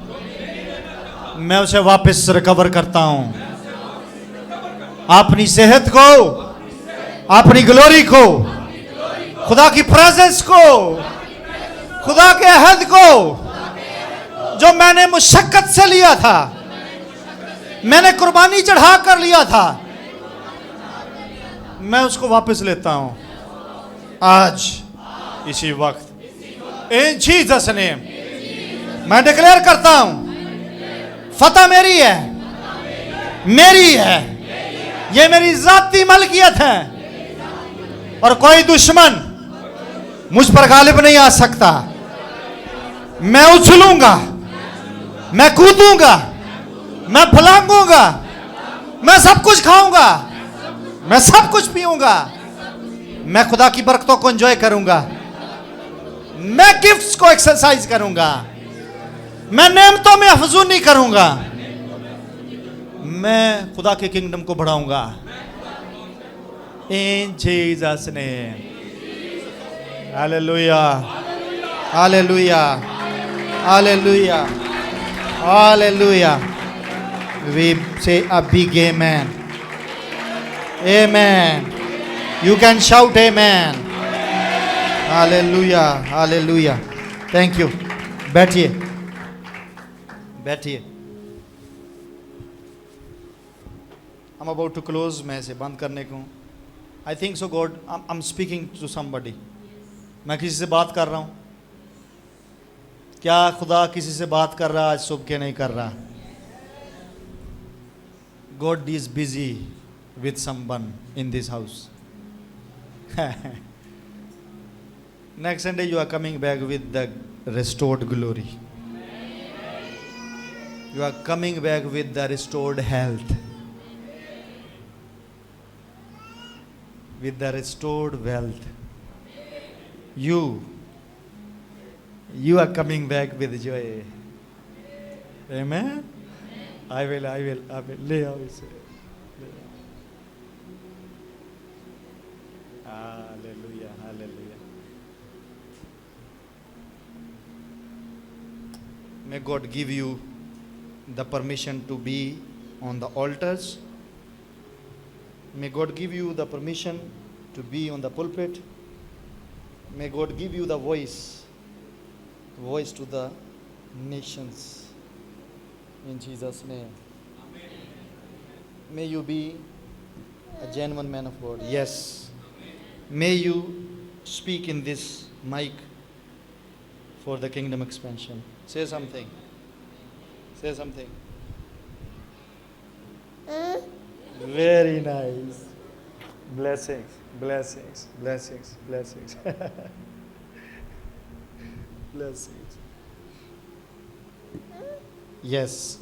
मैं उसे वापस रिकवर करता हूं. अपनी सेहत को, अपनी ग्लोरी को, खुदा की प्रेजेंस को, खुदा के अहद को जो मैंने मुशक्कत से लिया था, मैंने कुर्बानी चढ़ा कर लिया था, मैं उसको वापस लेता हूं आज इसी वक्त. इन जीसस नेम मैं डिक्लेयर करता हूं, फतह मेरी है, मेरी है. ये मेरी जाती मलकियत है और कोई दुश्मन मुझ पर गालिब नहीं आ सकता. मैं उछलूंगा मैं कूदूंगा, मैं फलांगूंगा, मैं सब कुछ खाऊंगा, मैं सब कुछ पीऊंगा, मैं खुदा की बरकतों को एंजॉय करूंगा, मैं गिफ्ट्स को एक्सरसाइज करूंगा, मैं नेमतों में अफजूनी करूंगा, मैं खुदा के किंगडम को बढ़ाऊंगा। इन Jesus name, hallelujah, hallelujah, hallelujah, hallelujah. We say a big amen. Amen. You can shout amen. Hallelujah, hallelujah. Thank you. बैठिए, बैठिए। I'm about to close. मैं इसे बंद करने को हूँ। I think so God, I'm speaking to somebody. मैं किसी से बात कर रहा हूँ। क्या खुदा किसी से बात कर रहा? आज सुबह के नहीं कर रहा। God is busy with someone in this house. Next Sunday you are coming back with the restored glory. You are coming back with the restored health, with the restored wealth. You are coming back with joy. Amen. I will. ले आओ इसे। Hallelujah, hallelujah. May God give you the permission to be on the altars. May God give you the permission to be on the pulpit. May God give you the voice to the nations. In Jesus' name. Amen. May you be a genuine man of God. Yes. Amen. May you speak in this mic for the kingdom expansion. Say something. Say something. Very nice. Blessings, blessings, blessings, blessings. Blessings. Yes,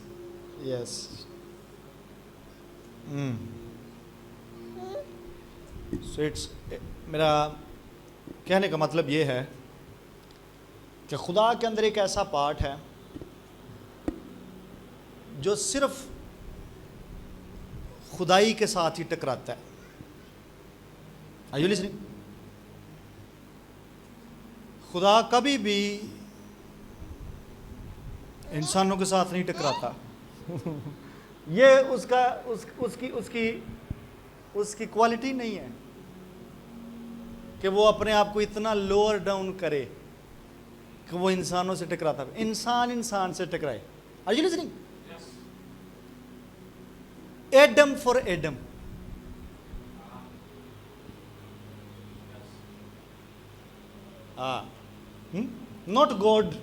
yes. So it's मेरा कहने का मतलब ये है कि खुदा के अंदर एक ऐसा पार्ट है जो सिर्फ खुदाई के साथ ही टकराता है। Are you listening? खुदा कभी भी इंसानों के साथ नहीं टकराता। ये उसकी क्वालिटी नहीं है कि वो अपने आप को इतना लोअर डाउन करे कि वो इंसानों से टकराता है। इंसान से टकराए। Are you listening? Yes. Adam for Adam. Not God.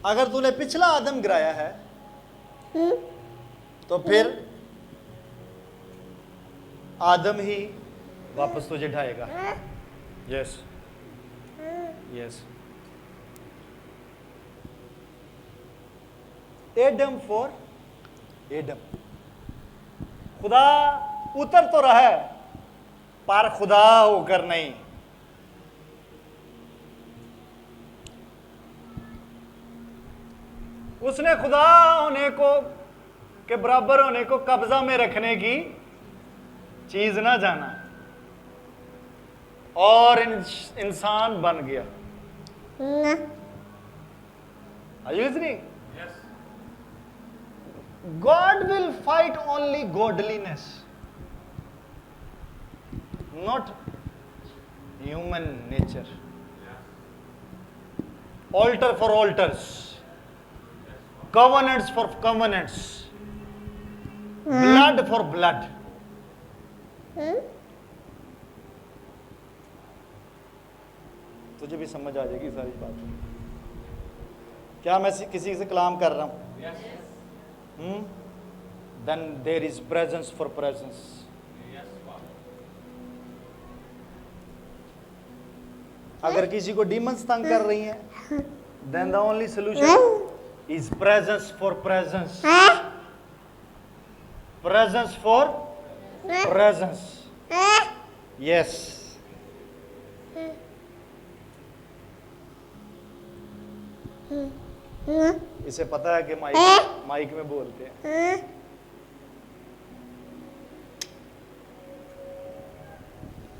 अगर तूने पिछला आदम गिराया है तो फिर आदम ही वापस तुझे ढाएगा। Yes yes. Adam for Adam. खुदा उतर तो रहा है पर खुदा होकर नहीं। उसने खुदा होने को के बराबर होने को कब्जा में रखने की चीज ना जाना और इंसान बन गया। Are you listening? Yes. God will fight only godliness, not human nature. Altar for altars. Covenants for covenants, blood for blood. तुझे भी समझ आ जाएगी सारी बात। क्या मैं किसी से कलाम कर रहा हूँ? Then there is presence for presence. अगर किसी को डीमंस तंग कर रही हैं then the only solution is presence for presence. Presence for presence. Yes. इसे पता है कि माइक में बोलते हैं.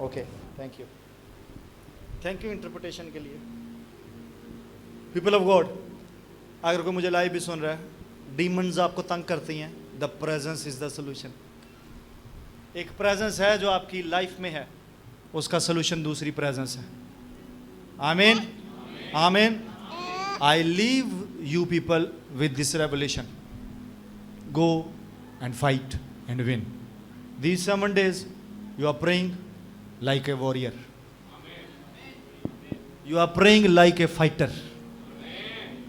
Okay, thank you. Thank you interpretation के लिए. पीपल ऑफ गॉड, अगर कोई मुझे लाइव भी सुन रहा है, डीमंस आपको तंग करती हैं, the presence is the solution. एक प्रेजेंस है जो आपकी लाइफ में है, उसका सोल्यूशन दूसरी प्रेजेंस है. आमीन, आमीन. I leave you people with this revelation. Go and fight and win. These 7 days you are praying like a warrior. You are praying like a fighter.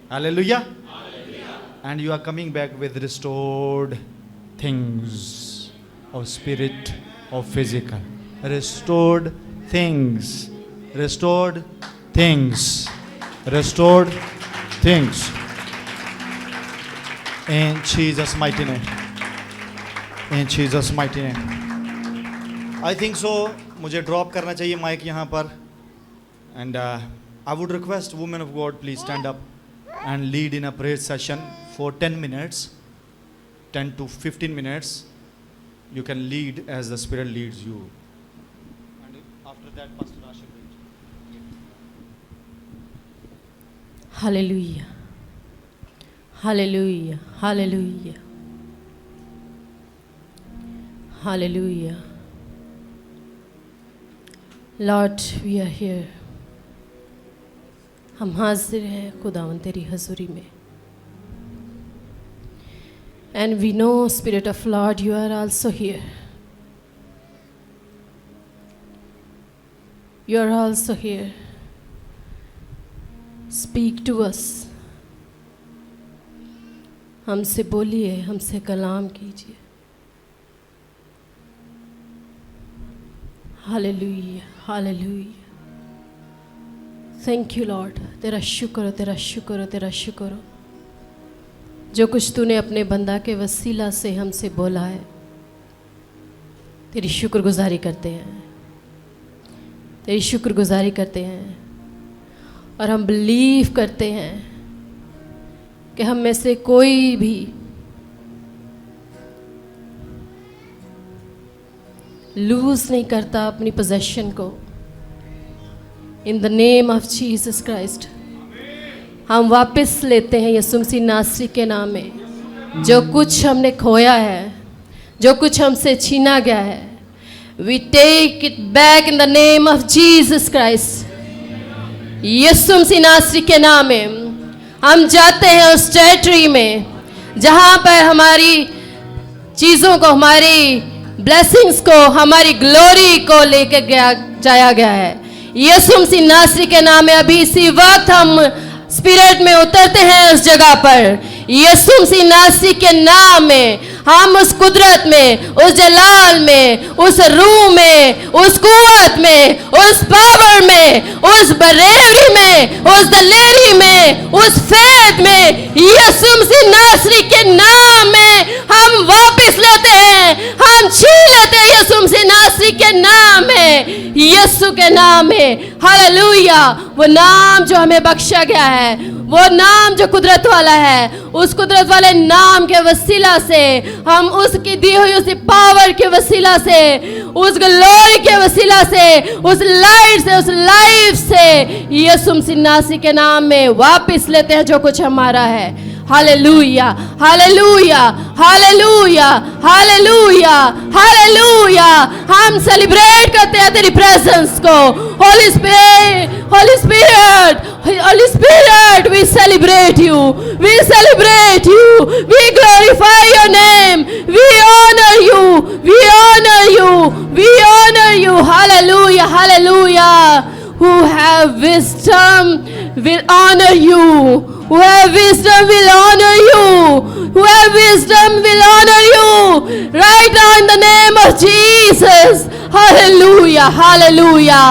Hallelujah. And you are coming back with restored things of spirit, of physical. Restored things. Restored things. Restored things. In Jesus' mighty name. In Jesus' mighty name. I think so. मुझे drop करना चाहिए mic यहाँ पर. And I would request women of God, please stand up and lead in a prayer session for 10 minutes, 10 to 15 minutes. You can lead as the Spirit leads you. And after that, Pastor Asher will. Hallelujah. Hallelujah. Hallelujah. Hallelujah. Lord, we are here. हम हाजिर हैं खुदावन तेरी हजूरी में. And we know, Spirit of Lord, you are also here. You are also here. Speak to us. हमसे बोलिए, हमसे कलाम कीजिए. Hallelujah. Hallelujah. Thank you, Lord. तेरा शुक्र हो, तेरा शुक्र हो, तेरा शुक्र हो. जो कुछ तूने अपने बंदा के वसीला से हमसे बोला है, तेरी शुक्रगुजारी करते हैं, तेरी शुक्रगुजारी करते हैं. और हम बिलीव करते हैं कि हम में से कोई भी लूज नहीं करता अपनी पोजेशन को. इन the name of Jesus Christ हम वापस लेते हैं यीशु मसीह नासरी के नाम में जो कुछ हमने खोया है, जो कुछ हमसे छीना गया है. We take it back in the name of Jesus Christ. यीशु मसीह नासरी के नाम में हम जाते हैं उस टेरिटरी में जहाँ पर हमारी चीज़ों को, हमारी ब्लेसिंग्स को, हमारी ग्लोरी को लेके जाया गया है. यीशु मसीह नासरी के नाम में अभी इसी वक्त हम स्पिरिट में उतरते हैं उस जगह पर. यीशु मसीह नासरी के नाम में हम उस कुदरत में, उस जलाल में, उस रूह में, उस कुव्वत में, उस पावर में, उस बरेवरी में, उस दलेरी में, उस फेथ में, यीशु मसीह नासरी के नाम में हम वापस लेते हैं, हम छीन लेते हैं यीशु मसीह नासरी के नाम में, यीशु के नाम में. हालेलुया. वो नाम जो हमें बख्शा गया है, वो नाम जो कुदरत वाला है, उस कुदरत वाले नाम के वसीला से हम उसकी दी हुई उस पावर के वसीला से, उस ग्लोरी के वसीला से, उस लाइट से, उस लाइफ से यीशु मसीह नासरी के नाम में वापस लेते हैं जो कुछ हमारा है. Hallelujah, hallelujah, hallelujah, hallelujah, hallelujah. हम सेलिब्रेट करते हैं तेरी प्रेजेंस को. Holy spirit, holy spirit, holy spirit, we celebrate you, we celebrate you, we glorify your name, we honour you, we honour you, we honour you. Hallelujah, hallelujah. Who have wisdom will honor you. Who have wisdom will honor you. Who have wisdom will honor you. Right now in the name of Jesus. Hallelujah. Hallelujah.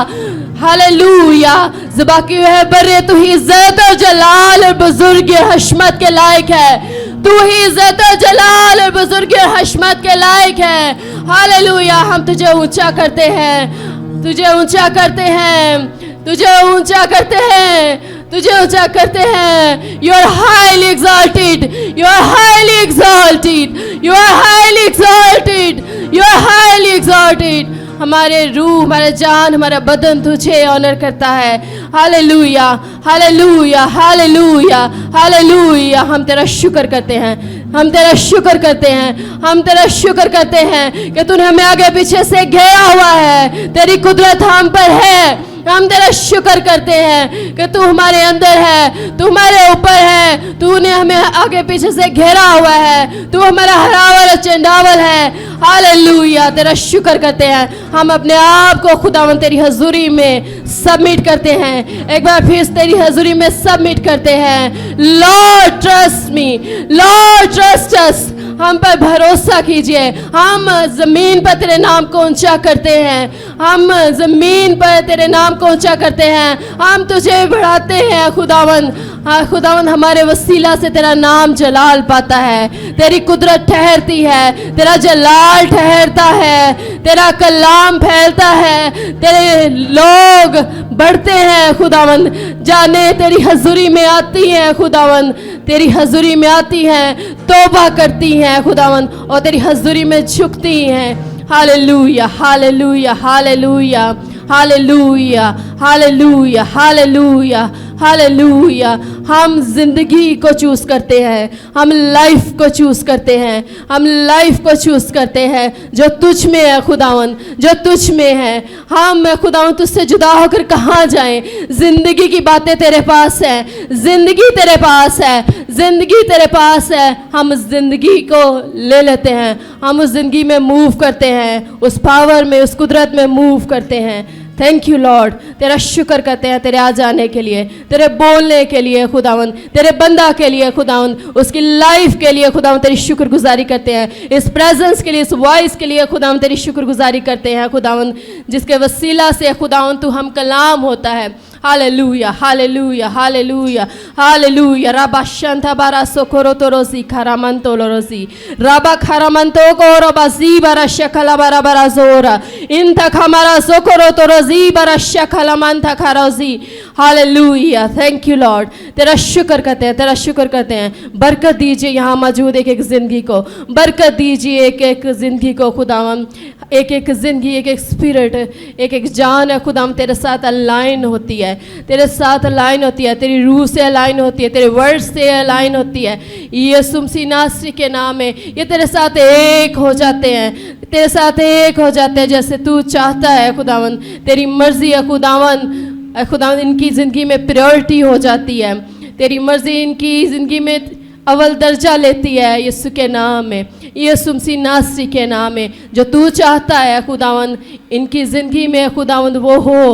Hallelujah. ज़िबा की है बर्रे, तू ही इज्जत और जलाल और बुजुर्ग हशमत के लायक है। तू ही इज्जत और जलाल और बुजुर्ग हशमत के लायक है। हालेलुया। हम तुझे ऊंचा करते हैं, तुझे ऊंचा करते हैं, तुझे ऊंचा करते हैं, तुझे ऊंचा करते हैं। You are highly exalted, you are highly exalted, you are highly exalted, you are highly exalted. हमारे रूह, हमारा जान, हमारा बदन तुझे ऑनर करता है। Hallelujah, hallelujah, hallelujah, hallelujah. हम तेरा शुक्र करते हैं, हम तेरा शुक्र करते हैं, हम तेरा शुक्र करते हैं कि तूने हमें आगे पीछे से घेरा हुआ है, तेरी कुदरत हम पर है। हम तेरा शुक्र करते हैं कि तू हमारे अंदर है, तू हमारे ऊपर है, तूने हमें आगे पीछे से घेरा हुआ है, तू हमारा हरावल और चंडावल है। हालेलुया। तेरा शुक्र करते हैं। हम अपने आप को खुदावन तेरी हजूरी में सबमिट करते हैं। एक बार फिर तेरी हजूरी में सबमिट करते हैं। Lord trust me, Lord trust us. हम पर भरोसा कीजिए। हम जमीन पर तेरे नाम को ऊंचा करते हैं, हम जमीन पर तेरे नाम को ऊंचा करते हैं, हम तुझे बढ़ाते हैं खुदावन। हाँ खुदावन, हमारे वसीला से तेरा नाम जलाल पाता है, तेरी कुदरत ठहरती है, तेरा जलाल ठहरता है, तेरा कलाम फैलता है, तेरे लोग बढ़ते हैं खुदावन। जाने तेरी हजूरी में आती हैं खुदावन, तेरी हजूरी में आती हैं, तौबा करती हैं खुदावन, और तेरी हजूरी में झुकती हैं। Hallelujah, hallelujah, hallelujah, hallelujah, hallelujah, hallelujah, hallelujah. हम जिंदगी को चूज करते हैं, हम लाइफ को चूज करते हैं, हम लाइफ को चूज करते हैं जो तुझ में है खुदावन, जो तुझ में है। हम खुदावन तुझसे जुदा होकर कहाँ जाएं? जिंदगी की बातें तेरे पास है, जिंदगी तेरे पास है, जिंदगी तेरे पास है। हम उस जिंदगी को ले लेते हैं, हम उस जिंदगी में मूव करते हैं, उस पावर में, उस कुदरत में मूव करते हैं। Thank you Lord. तेरा शुक्र करते हैं तेरे आ जाने के लिए, तेरे बोलने के लिए खुदावन, तेरे बंदा के लिए खुदावन, उसकी लाइफ के लिए खुदावन तेरी शुक्रगुजारी करते हैं। इस प्रेजेंस के लिए, इस वॉइस के लिए खुदावन तेरी शुक्रगुजारी करते हैं खुदावन, जिसके वसीला से खुदावन तू हम कलाम होता है। Hallelujah, hallelujah, hallelujah, hallelujah. राबा शंता बारा सोकोरो तोरोसी खारामंतो लोरोसी राबा खारामंतो को रबा जी बारा शकला बारा बारा जोरा इन तक हमारा सोकोरो तोरोजी बारा शकला मंता खारोजी। हालेलुया। Thank you Lord. तेरा शुक्र करते हैं, तेरा शुक्र करते हैं। बरकत दीजिए यहाँ मौजूद एक एक जिंदगी को, बरकत दीजिए एक एक जिंदगी को खुदावन, एक एक जिंदगी, एक एक स्पिरिट, एक एक जान है खुदावन तेरे साथ अलाइन होती है, तेरे साथ अलाइन होती है, तेरी रूह से अलाइन होती है, तेरे वर्ड से अलाइन होती है। यीशु मसीह नासरी के नाम में ये तेरे साथ एक हो जाते हैं, तेरे साथ एक हो जाते हैं जैसे तू चाहता है खुदावन, तेरी मर्जी है खुदावन। खुदावन इनकी ज़िंदगी में प्रायोरिटी हो जाती है, तेरी मर्जी इनकी ज़िंदगी में अव्वल दर्जा लेती है। यीशु के नाम में, यीशु मसीह नासरी के नाम में, जो तू चाहता है खुदावन इनकी ज़िंदगी में खुदावन वो हो।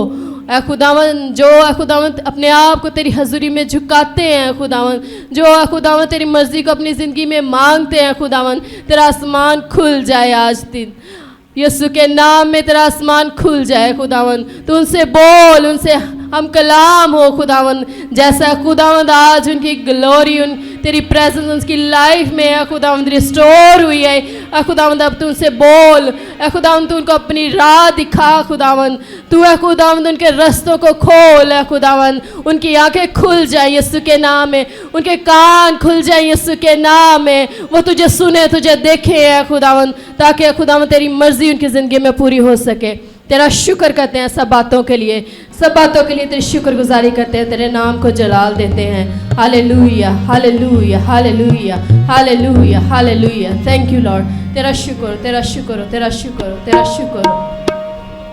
खुदावन जो खुदावन अपने आप को तेरी हजूरी में झुकाते हैं खुदावन, जो खुदावन तेरी मर्जी को अपनी ज़िंदगी में मांगते हैं खुदावन, तेरा आसमान खुल जाए आज दिन। यीशु के नाम में तेरा आसमान खुल जाए खुदावन। तू उनसे बोल, उनसे हम कलाम हो खुदावन, जैसा खुदावन आज उनकी ग्लोरी, उन तेरी प्रेजेंस उनकी लाइफ में है खुदावन रिस्टोर हुई है। खुदावन अब तू उनसे बोल, खुदावन तू उनको अपनी राह दिखा खुदावन, तू है खुदावन उनके रास्तों को खोल है खुदावन, उनकी आंखें खुल जाए यीशु के नाम में, उनके कान खुल जाए यीशु के नाम में, वो तुझे सुने, तुझे देखे है खुदावन, ताकि खुदावन तेरी मर्जी उनकी ज़िंदगी में पूरी हो सके। तेरा शुक्र करते हैं सब बातों के लिए, सब बातों के लिए तेरी शुक्रगुजारी करते हैं, तेरे नाम को जलाल देते हैं। Hallelujah, hallelujah, hallelujah, hallelujah, hallelujah. Thank you Lord. तेरा शुक्र, तेरा शुक्र, तेरा शुक्र, तेरा शुक्र।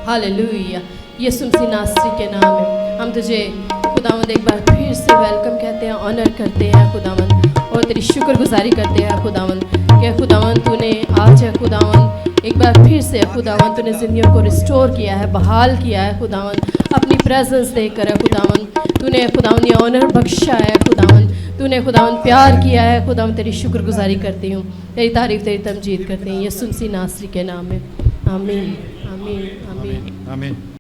हालेलुया। यीशु मसीह नासरी के नाम में हम तुझे खुदावंद एक बार फिर से वेलकम कहते हैं, ऑनर करते हैं खुदावंद, और तेरी शुक्रगुजारी करते हैं खुदावंद कि खुदावंद तूने आज है खुदावंद एक बार फिर से खुदावंद तूने जिंदगियों को रिस्टोर किया है, बहाल किया है खुदावंद, अपनी प्रेजेंस देकर है खुदावंद, तूने खुदावंद ये ऑनर बख्शा है खुदावंद, तूने खुदावंद प्यार किया है खुदावंद। तेरी शुक्रगुजारी करती हूँ, तेरी तारीफ, तेरी तमजीद करती हूँ यीशु मसीह नासरी के नाम में। आमीन, आमीन, आमीन, आमीन।